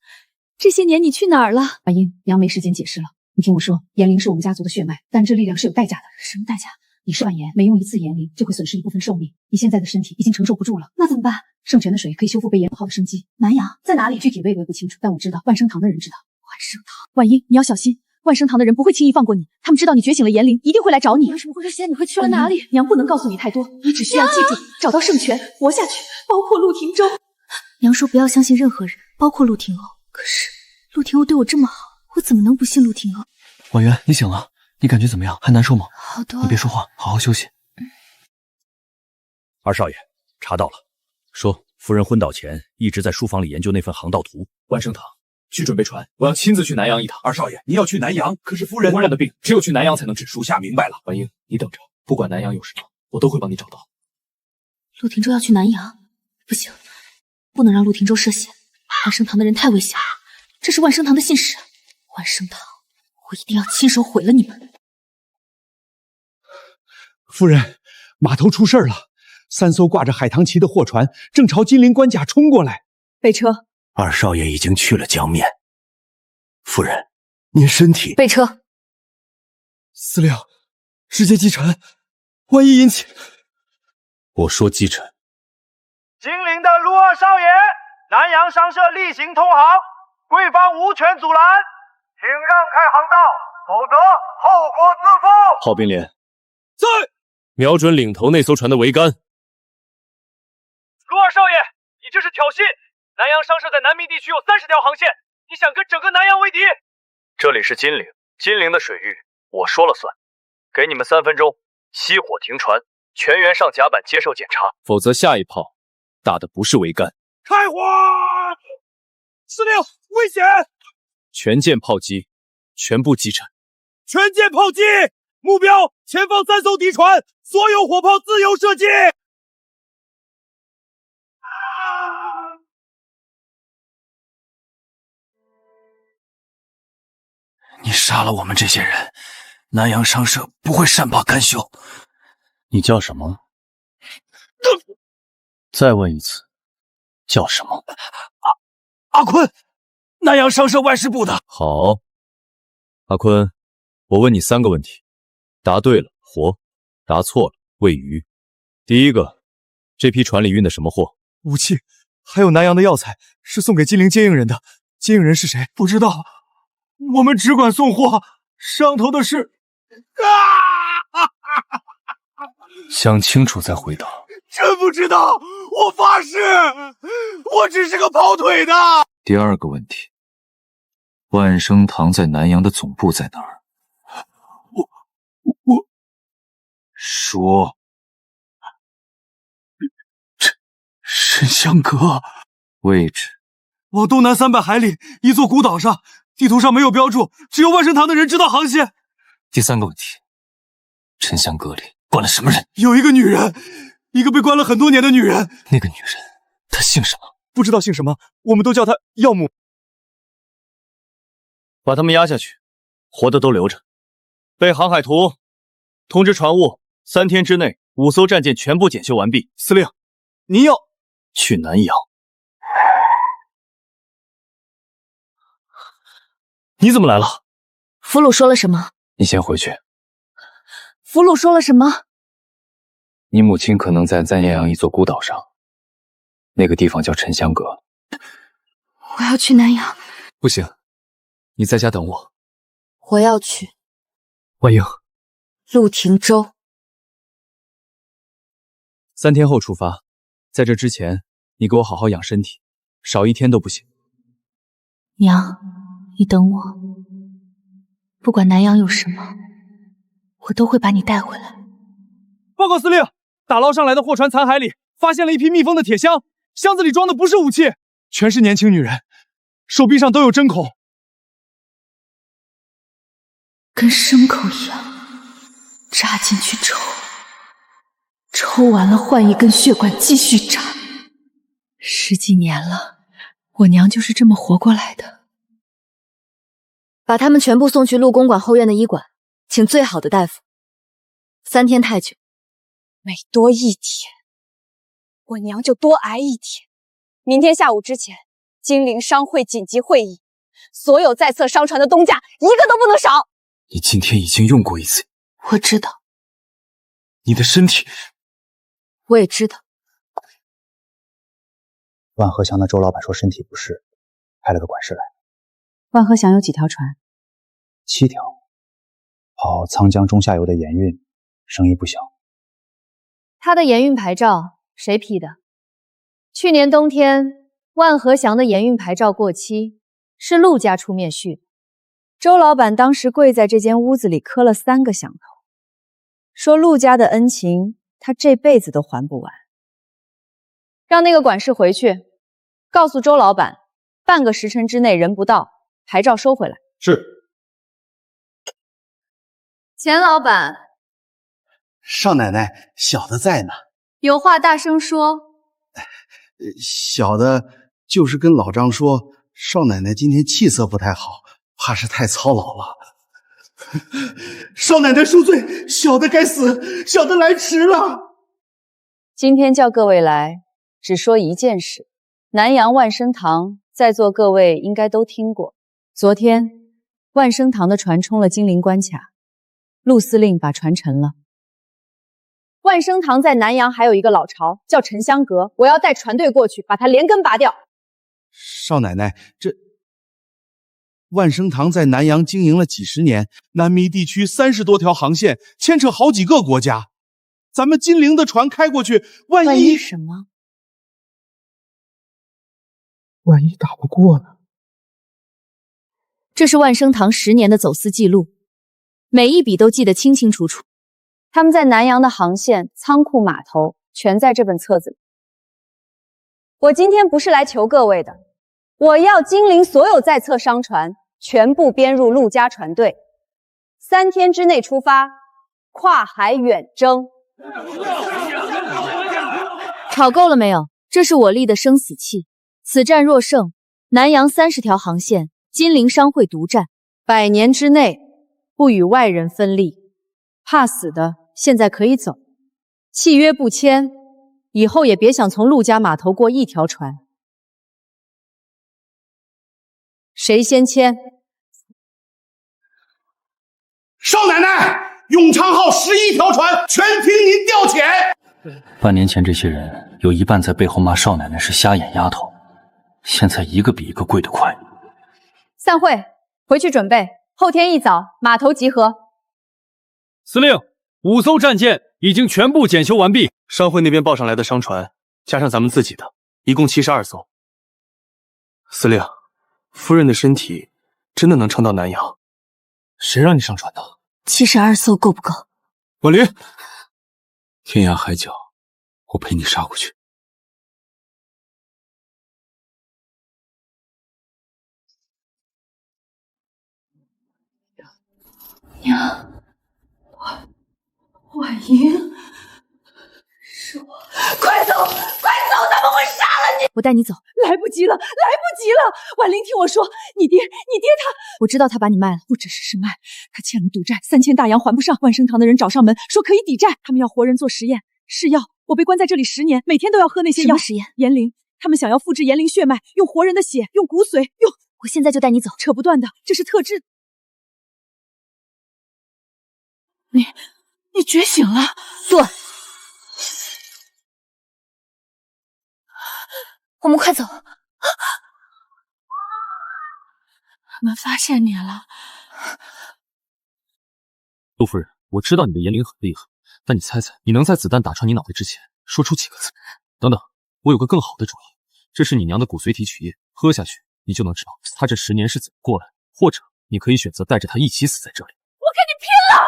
这些年你去哪儿了？婉英，娘没时间解释了。你听我说，炎灵是我们家族的血脉，但这力量是有代价的。什么代价？你试完炎，每用一次炎灵就会损失一部分寿命。你现在的身体已经承受不住了，那怎么办？圣泉的水可以修复被炎耗的生机。南阳在哪里？具体微微不清楚，但我知道万生堂的人知道。万生堂，婉英，你要小心。万生堂的人不会轻易放过你，他们知道你觉醒了炎灵，一定会来找你。为什么会说你会去了哪里？娘不能告诉你太多，你只需要记住，找到圣泉，活下去，包括陆廷舟。娘说不要相信任何人，包括陆廷欧。可是陆廷欧对我这么好，我怎么能不信陆廷欧？婉媛，你醒了，你感觉怎么样？还难受吗？好多了。你别说话，好好休息。二少爷，查到了，说夫人昏倒前一直在书房里研究那份航道图。万生堂，去准备船，我要亲自去南阳一趟。二少爷，你要去南阳，可是夫人夫人的病只有去南阳才能治。属下明白了。婉英，你等着，不管南阳有什么，我都会帮你找到。陆廷舟要去南阳，不行，不能让陆廷舟涉险。万生堂的人太危险了，这是万生堂的信使。万生堂，我一定要亲手毁了你们。夫人，码头出事了，3艘挂着海棠旗的货船正朝金陵关卡冲过来。备车。二少爷已经去了江面。夫人，您身体……备车。司令，直接击沉，万一引起……我说击沉。金陵的陆二少爷，南阳商社例行通航，贵方无权阻拦，请让开航道，否则后果自负。炮兵连在，瞄准领头那艘船的桅杆。陆二少爷，你这是挑衅！南阳商社在南明地区有30条航线，你想跟整个南阳为敌？这里是金陵，金陵的水域我说了算。给你们3分钟，熄火停船，全员上甲板接受检查，否则下一炮打的不是桅杆。开火！司令，危险！全舰炮击，全部击沉。全舰炮击，目标前方3艘敌船，所有火炮自由射击。你杀了我们这些人，南阳商社不会善罢甘休。你叫什么？再问一次，叫什么？阿坤，南阳商社外事部的。好，阿坤，我问你3个问题，答对了活，答错了喂鱼。第一个，这批船里运的什么货？武器，还有南阳的药材，是送给金陵接应人的。接应人是谁？不知道。我们只管送货，上头的事……想清楚再回答。真不知道，我发誓，我只是个跑腿的。第2个问题，万生堂在南阳的总部在哪儿？我说。沉香阁位置往东南300海里，一座孤岛上，地图上没有标注，只有万生堂的人知道航线。第3个问题，沉香阁里关了什么人？有一个女人，一个被关了很多年的女人。那个女人，她姓什么？不知道姓什么，我们都叫她药母。把他们押下去，活的都留着。背航海图，通知船务，3天之内5艘战舰全部检修完毕。司令，您要去南阳。你怎么来了？俘虏说了什么？你先回去。俘虏说了什么？你母亲可能在南阳一座孤岛上，那个地方叫沉香阁。我要去南阳。不行，你在家等我。我要去。万英，陆廷舟。 3天后出发，在这之前，你给我好好养身体，少1天都不行。娘，你等我，不管南阳有什么，我都会把你带回来。报告司令，打捞上来的货船残骸里发现了一批密封的铁箱，箱子里装的不是武器，全是年轻女人，手臂上都有针孔，跟牲口一样，扎进去抽，抽完了换一根血管继续扎。10几年了，我娘就是这么活过来的。把他们全部送去陆公馆后院的医馆，请最好的大夫。3天太久，每多1天，我娘就多挨1天。明天下午之前，金陵商会紧急会议，所有在册商船的东家一个都不能少。你今天已经用过1次。我知道，你的身体。我也知道。万和祥的周老板说身体不适，派了个管事来。万和祥有几条船？7条，跑沧江中下游的盐运，生意不小。他的盐运牌照谁批的？去年冬天，万和祥的盐运牌照过期，是陆家出面续的。周老板当时跪在这间屋子里磕了3个响头，说陆家的恩情他这辈子都还不完。让那个管事回去，告诉周老板，半个时辰之内人不到，牌照收回来。是。钱老板，少奶奶，小的在呢。有话大声说。小的就是跟老张说，少奶奶今天气色不太好，怕是太操劳了。少奶奶恕罪，小的该死，小的来迟了。今天叫各位来，只说一件事。南阳万生堂，在座各位应该都听过。昨天，万生堂的船冲了金陵关卡，陆司令把船沉了。万生堂在南阳还有一个老巢，叫沉香阁，我要带船队过去，把它连根拔掉。少奶奶，这万生堂在南阳经营了几十年，南弥地区30多条航线，牵扯好几个国家。咱们金陵的船开过去，万一什么？万一打不过呢？这是万生堂10年的走私记录，每一笔都记得清清楚楚。他们在南阳的航线、仓库、码头，全在这本册子里。我今天不是来求各位的，我要金陵所有在册商船全部编入陆家船队，3天之内出发，跨海远征。吵够了没有？这是我立的生死契。此战若胜，南阳30条航线，金陵商会独占，100年之内不与外人分利。怕死的现在可以走，契约不签，以后也别想从陆家码头过一条船。谁先签？少奶奶，永昌号11条船全凭您调遣。半年前这些人有一半在背后骂少奶奶是瞎眼丫头，现在一个比一个跪得快。散会，回去准备，后天一早码头集合。司令，5艘战舰已经全部检修完毕。商会那边报上来的商船，加上咱们自己的，一共72艘。司令，夫人的身体真的能撑到南阳？谁让你上船的？72艘够不够？婉玲，天涯海角，我陪你杀过去。娘。婉莹，是我！快走，快走！他们会杀了你！我带你走。来不及了，来不及了！婉玲，听我说，你爹他……我知道他把你卖了，不只是卖，他欠了赌债，3000大洋还不上。万生堂的人找上门，说可以抵债，他们要活人做实验，试药。我被关在这里10年，每天都要喝那些药。什么实验？炎灵，他们想要复制炎灵血脉，用活人的血，用骨髓，用……我现在就带你走。扯不断的，这是特制。你觉醒了，对，我们快走。他们发现你了，陆夫人，我知道你的炎灵很厉害，但你猜猜，你能在子弹打穿你脑袋之前说出几个字？等等，我有个更好的主意，这是你娘的骨髓提取液，喝下去你就能知道她这10年是怎么过来的，或者你可以选择带着她一起死在这里。我跟你拼了！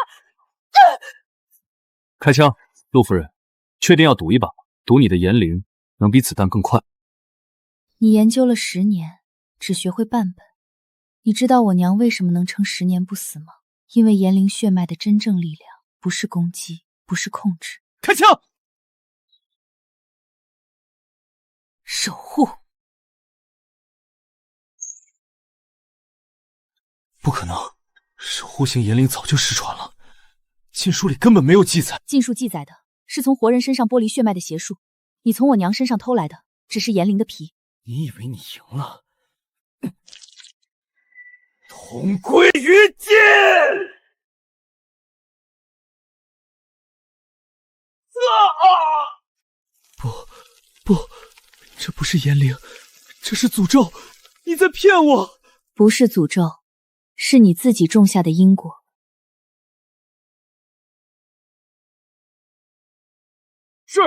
开枪，陆夫人，确定要赌一把吗？赌你的炎灵能比子弹更快。你研究了10年，只学会半本。你知道我娘为什么能撑10年不死吗？因为炎灵血脉的真正力量不是攻击，不是控制。开枪！守护。不可能，守护型炎灵早就失传了。禁书里根本没有记载。禁书记载的是从活人身上剥离血脉的邪术，你从我娘身上偷来的只是炎灵的皮。你以为你赢了？同归于尽！不，这不是言灵，这是诅咒！你在骗我！不是诅咒，是你自己种下的因果。是。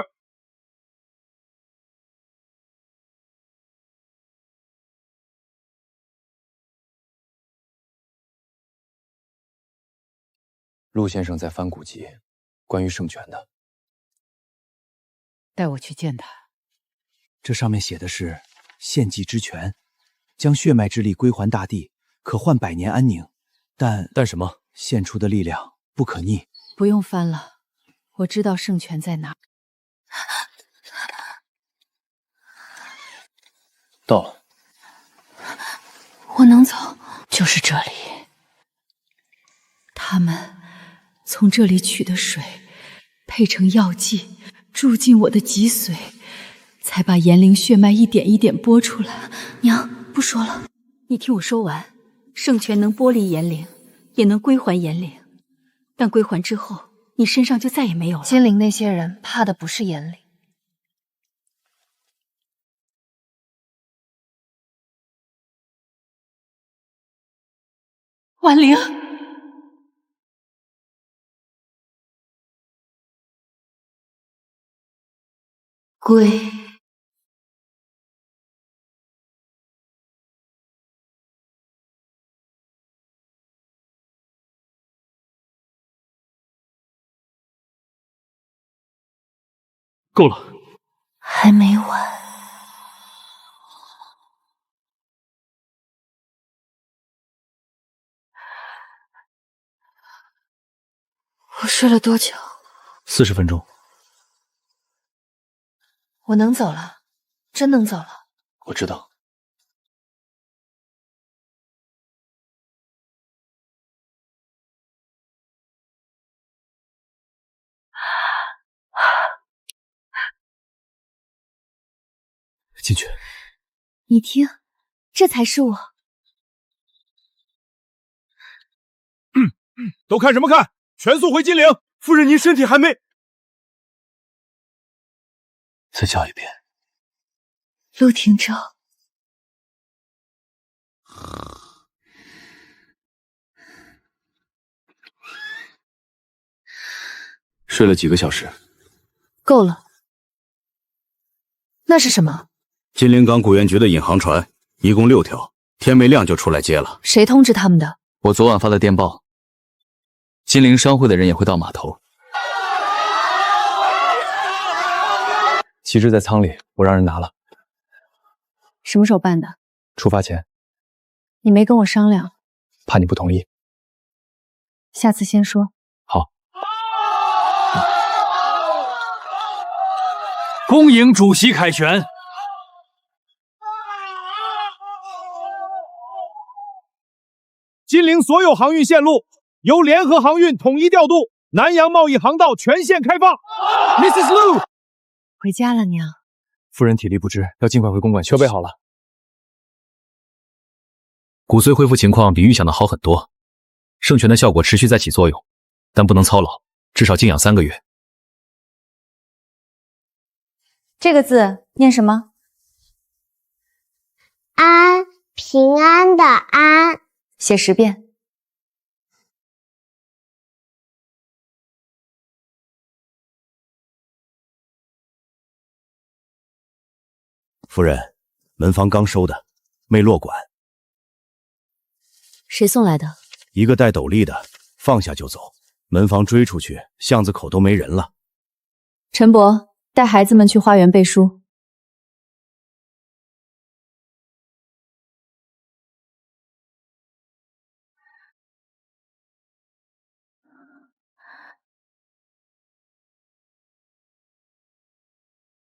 陆先生在翻古籍，关于圣泉的。带我去见他。这上面写的是献祭之泉，将血脉之力归还大地，可换百年安宁。但什么？献出的力量不可逆。不用翻了，我知道圣泉在哪。到了。我能走，就是这里。他们从这里取的水，配成药剂，注进我的脊髓，才把炎灵血脉一点一点拨出来。娘，不说了，你听我说完。圣泉能剥离炎灵，也能归还炎灵，但归还之后，你身上就再也没有了。金陵那些人怕的不是炎灵。婉灵，归。够了，还没完。我睡了多久？40分钟。我能走了，真能走了。我知道。进去。你听，这才是我。都看什么看？全速回金陵！夫人，您身体还没……再叫一遍。陆廷照。睡了几个小时？够了。那是什么？金陵港古源局的引航船，一共6条，天没亮就出来接了。谁通知他们的？我昨晚发的电报。金陵商会的人也会到码头。旗帜在舱里，我让人拿了。什么时候办的？出发前。你没跟我商量？怕你不同意。下次先说。好。恭迎主席凯旋。金陵所有航运线路由联合航运统一调度，南洋贸易航道全线开放。Mrs. Lu， 回家了，娘。夫人体力不支，要尽快回公馆。车备好了。骨髓恢复情况比预想的好很多，圣泉的效果持续在起作用，但不能操劳，至少静养3个月。这个字念什么？安，平安的安。写10遍。夫人，门房刚收的，没落管。谁送来的？一个戴斗笠的，放下就走。门房追出去，巷子口都没人了。陈伯，带孩子们去花园背书。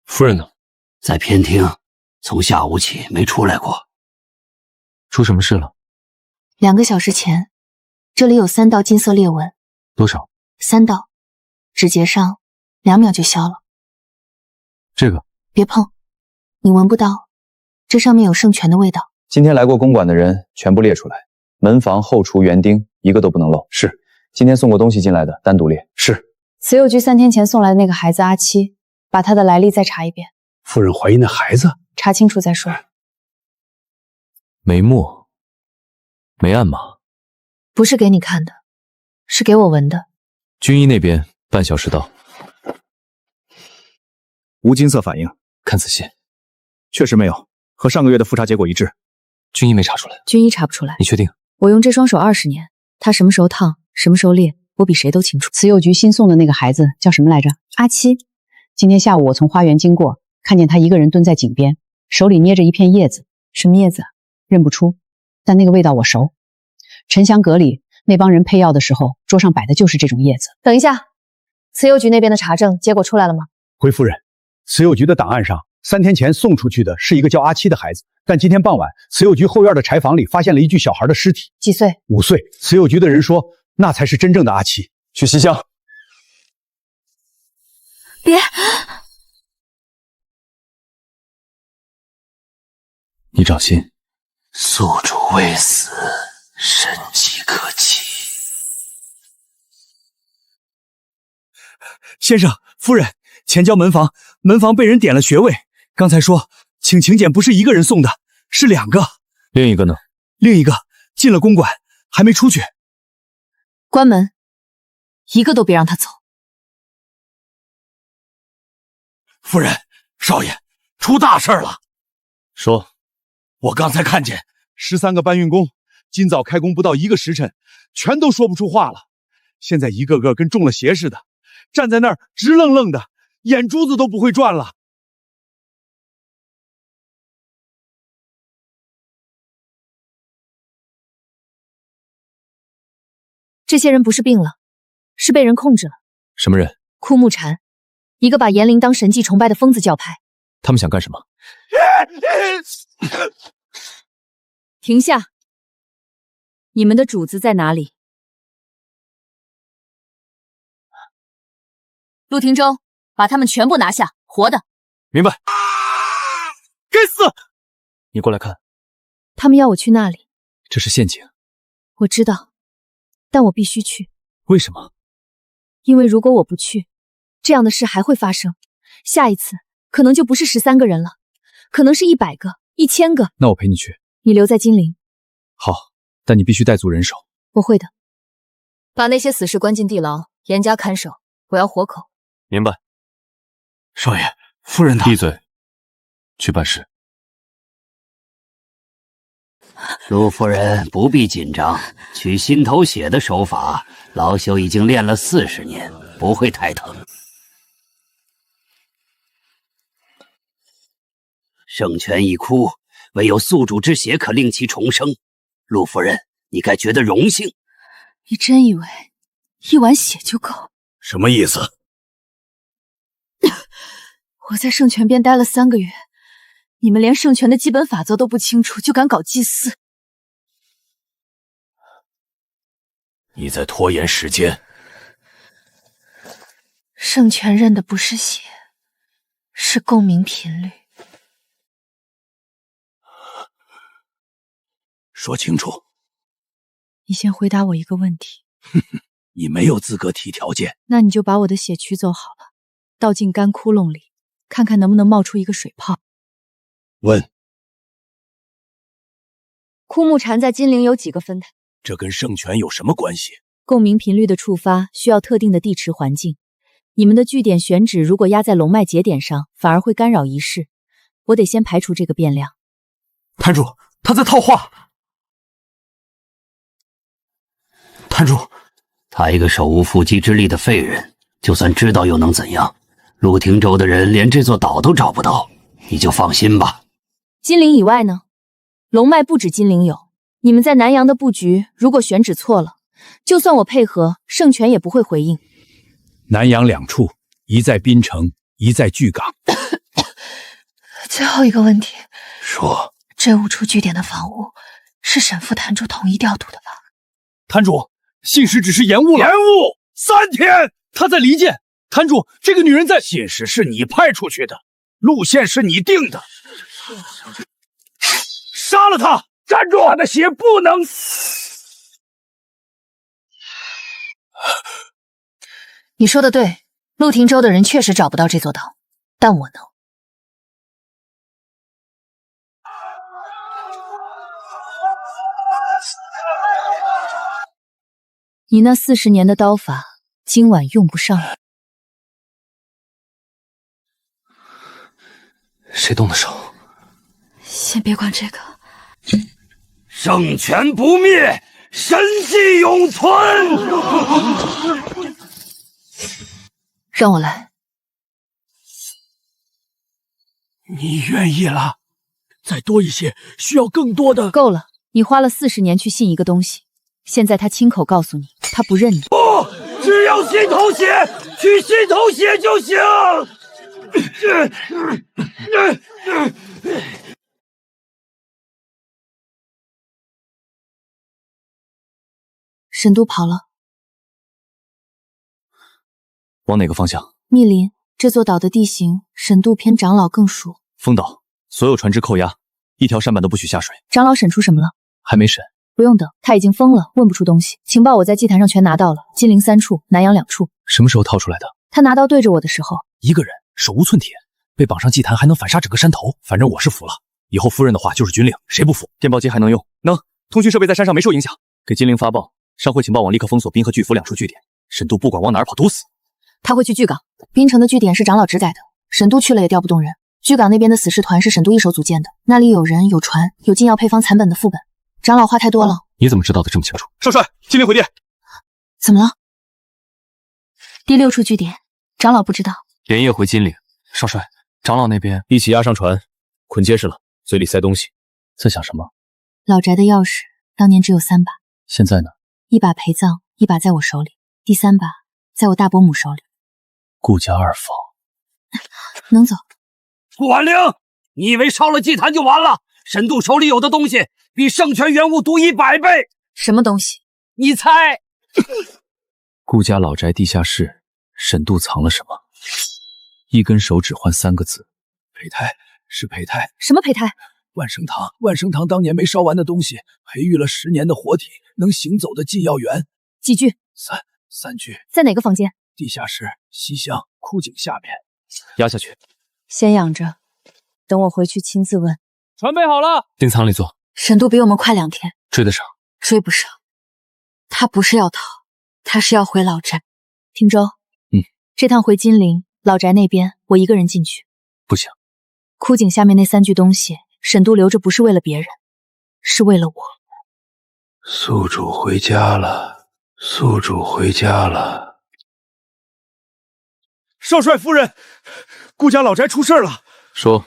夫人呢？在偏厅，从下午起没出来过。出什么事了？2个小时前，这里有3道金色裂纹。多少？3道，指节上2秒就消了。这个别碰，你闻不到，这上面有圣泉的味道。今天来过公馆的人全部列出来，门房、后厨、园丁一个都不能漏。是。今天送过东西进来的单独列。是。慈幼居3天前送来的那个孩子阿七，把他的来历再查一遍。夫人怀疑那孩子？查清楚再说。眉目，没按吗？不是给你看的，是给我闻的。军医那边半小时到。无金色反应，看仔细，确实没有，和上个月的复查结果一致。军医没查出来。军医查不出来。你确定？我用这双手20年，它什么时候烫，什么时候裂，我比谁都清楚。慈幼局新送的那个孩子叫什么来着？阿七。今天下午我从花园经过，看见他一个人蹲在井边，手里捏着一片叶子。什么叶子？认不出，但那个味道我熟。沉香阁里那帮人配药的时候，桌上摆的就是这种叶子。等一下，慈幼局那边的查证结果出来了吗？回夫人，慈幼局的档案上，3天前送出去的是一个叫阿七的孩子，但今天傍晚，慈幼局后院的柴房里发现了一具小孩的尸体。几岁？5岁。慈幼局的人说，那才是真正的阿七。去西厢。别！你长心。宿主未死，神迹可期。先生、夫人，前郊门房被人点了穴位，刚才说请请柬不是一个人送的，是2个。另一个呢？另一个进了公馆，还没出去。关门，一个都别让他走。夫人，少爷，出大事了！说。我刚才看见13个搬运工，今早开工不到1个时辰，全都说不出话了。现在一个个跟中了邪似的，站在那儿直愣愣的，眼珠子都不会转了。这些人不是病了，是被人控制了。什么人？枯木禅，一个把炎灵当神迹崇拜的疯子教派。他们想干什么？停下！你们的主子在哪里？陆廷舟，把他们全部拿下，活的。明白。该死！你过来看。他们要我去那里。这是陷阱。我知道，但我必须去。为什么？因为如果我不去，这样的事还会发生。下一次可能就不是13个人了，可能是100个、1000个。那我陪你去。你留在金陵。好，但你必须带足人手。我会的。把那些死士关进地牢，严加看守。我要活口。明白。少爷，夫人她……闭嘴，去办事。陆夫人不必紧张，取心头血的手法，老朽已经练了40年，不会太疼。圣泉一枯，唯有宿主之血可令其重生。陆夫人，你该觉得荣幸。你真以为1碗血就够？什么意思？我在圣泉边待了3个月，你们连圣泉的基本法则都不清楚，就敢搞祭祀？你在拖延时间。圣泉认的不是血，是共鸣频率。说清楚。你先回答我一个问题。你没有资格提条件。那你就把我的血取走好了，倒进干窟窿里，看看能不能冒出一个水泡。问。枯木禅在金陵有几个分台？这跟圣泉有什么关系？共鸣频率的触发需要特定的地池环境，你们的据点选址如果压在龙脉节点上，反而会干扰仪式。我得先排除这个变量。坛主，他在套话。坛主，他一个手无缚鸡之力的废人，就算知道又能怎样？陆廷州的人连这座岛都找不到，你就放心吧。金陵以外呢？龙脉不止金陵有，你们在南阳的布局如果选址错了，就算我配合，圣泉也不会回应。南阳2处，一在滨城，一在巨港。最后一个问题，说，这5处据点的房屋是沈副坛主统一调度的吧？坛主，信使只是延误了。延误3天，他在离间。坛主，这个女人在。信使是你派出去的，路线是你定的。杀了他！站住！他的血不能死。你说的对，陆廷州的人确实找不到这座岛，但我能。你那40年的刀法，今晚用不上了。谁动的手？先别管这个。圣权不灭，神迹永存。让我来。你愿意了？再多一些，需要更多的。够了，你花了40年去信一个东西，现在他亲口告诉你，他不认你。不，只要心头血，去心头血就行。沈都跑了，往哪个方向？密林这座岛的地形，沈都偏长老更熟。封岛，所有船只扣押，一条舢板都不许下水。长老审出什么了？还没审。不用等，他已经疯了，问不出东西。情报我在祭坛上全拿到了，金陵3处，南阳2处。什么时候掏出来的？他拿刀对着我的时候。一个人手无寸铁，被绑上祭坛还能反杀整个山头。反正我是服了，以后夫人的话就是军令，谁不服？电报机还能用？能。通讯设备在山上没受影响。给金陵发报，商会情报网立刻封锁滨和巨府2处据点。沈都不管往哪儿跑都死。他会去巨港，滨城的据点是长老指宰的，沈都去了也调不动人。巨港那边的死士团是沈都一手组建的，那里有人有船有禁药配方残本的副本，长老话太多了。你怎么知道的这么清楚？少帅，金陵回电。怎么了？第6处据点，长老不知道。连夜回金陵。少帅，长老那边一起押上船，捆结实了，嘴里塞东西。在想什么？老宅的钥匙当年只有3把，现在呢？1把陪葬，1把在我手里，第3把在我大伯母手里。顾家2房能走。顾婉玲，你以为烧了祭坛就完了？沈度手里有的东西比圣泉原物多100倍。什么东西？你猜？顾家老宅地下室，沈度藏了什么？一根手指换3个字：胚胎，是胚胎。什么胚胎？万生堂，万生堂当年没烧完的东西，培育了10年的活体，能行走的禁药源。几具？3具。在哪个房间？地下室西厢枯井下面。压下去。先养着，等我回去亲自问。船备好了，订舱里坐。沈都比我们快2天，追得上？追不上。他不是要逃，他是要回老宅。汀州，这趟回金陵老宅那边，我一个人进去。不行。枯井下面那3具东西，沈都留着不是为了别人，是为了我。宿主回家了，宿主回家了。少帅夫人，顾家老宅出事了。说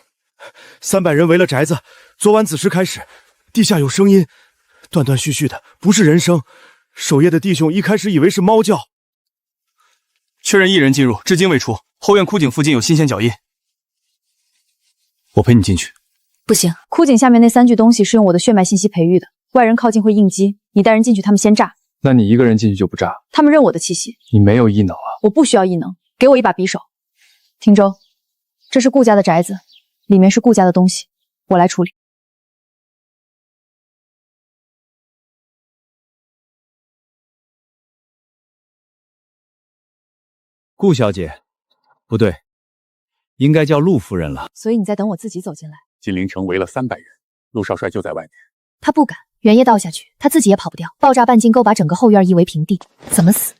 ，300人围了宅子。昨晚子时开始，地下有声音，断断续续的，不是人声。守夜的弟兄一开始以为是猫叫。确认1人进入，至今未出。后院枯井附近有新鲜脚印。我陪你进去。不行，枯井下面那3具东西是用我的血脉信息培育的，外人靠近会应激。你带人进去，他们先炸。那你一个人进去就不炸？他们认我的气息。你没有异能啊？我不需要异能。给我1把匕首。汀州，这是顾家的宅子，里面是顾家的东西，我来处理。顾小姐，不对，应该叫陆夫人了。所以你在等我自己走进来。金陵城围了300人，陆少帅就在外面。他不敢，原野倒下去，他自己也跑不掉。爆炸半径够把整个后院夷为平地，怎么死？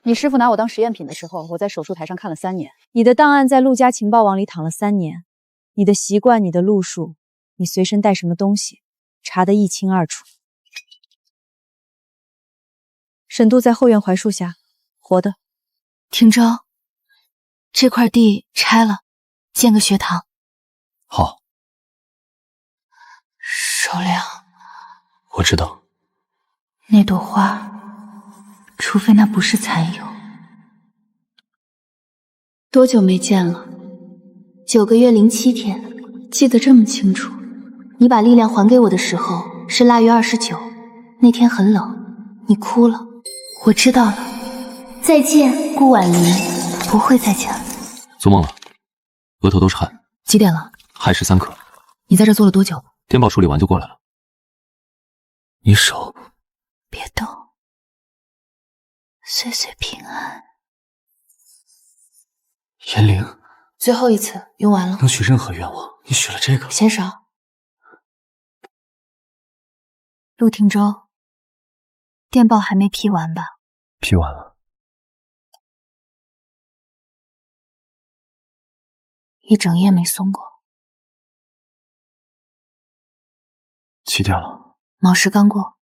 你师父拿我当实验品的时候，我在手术台上看了3年。你的档案在陆家情报网里躺了3年，你的习惯、你的路数、你随身带什么东西，查得一清二楚。沈都在后院槐树下，活的。汀州，这块地拆了，建个学堂。好。首领，我知道。那朵花。除非那不是残友。多久没见了？9个月07天，记得这么清楚。你把力量还给我的时候是腊月29，那天很冷，你哭了。我知道了。再见，顾婉玲，不会再见了。做梦了，额头都是汗。几点了？亥时3刻。你在这坐了多久？电报处理完就过来了。你手别动。岁岁平安。颜灵，最后一次用完了。能许任何愿望，你许了这个。嫌少。陆汀州，电报还没批完吧？批完了。一整夜没松过。几点了？卯时刚过。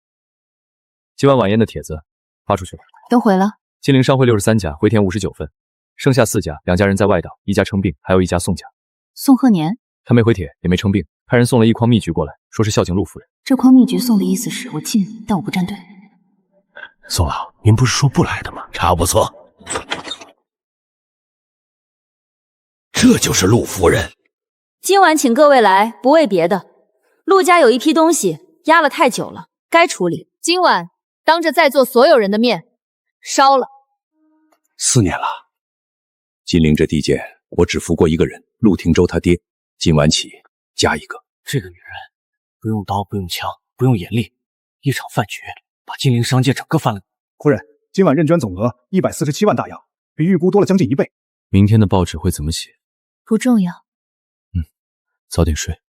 今晚晚宴的帖子发出去了，都回了。金陵商会63甲，回填59份，剩下4甲，2家人在外岛，1家称病，还有1家送甲。宋鹤年，他没回帖，也没称病，派人送了一筐蜜橘过来，说是孝敬陆夫人。这筐蜜橘送的意思是我进，但我不站队。宋老，您不是说不来的吗？茶不错，这就是陆夫人。今晚请各位来，不为别的，陆家有一批东西压了太久了，该处理。今晚当着在座所有人的面烧了。4年了，金陵这地界我只服过一个人，陆廷舟他爹。今晚起加一个。这个女人不用刀，不用枪，不用眼力，一场饭局把金陵商界整个翻了。夫人，今晚认捐总额147万大洋，比预估多了将近1倍。明天的报纸会怎么写？不重要。早点睡。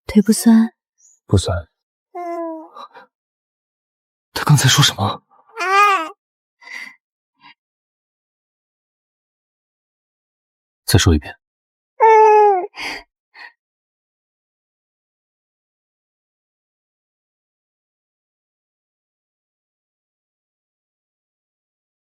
腿不酸？不酸。他刚才说什么？再说一遍。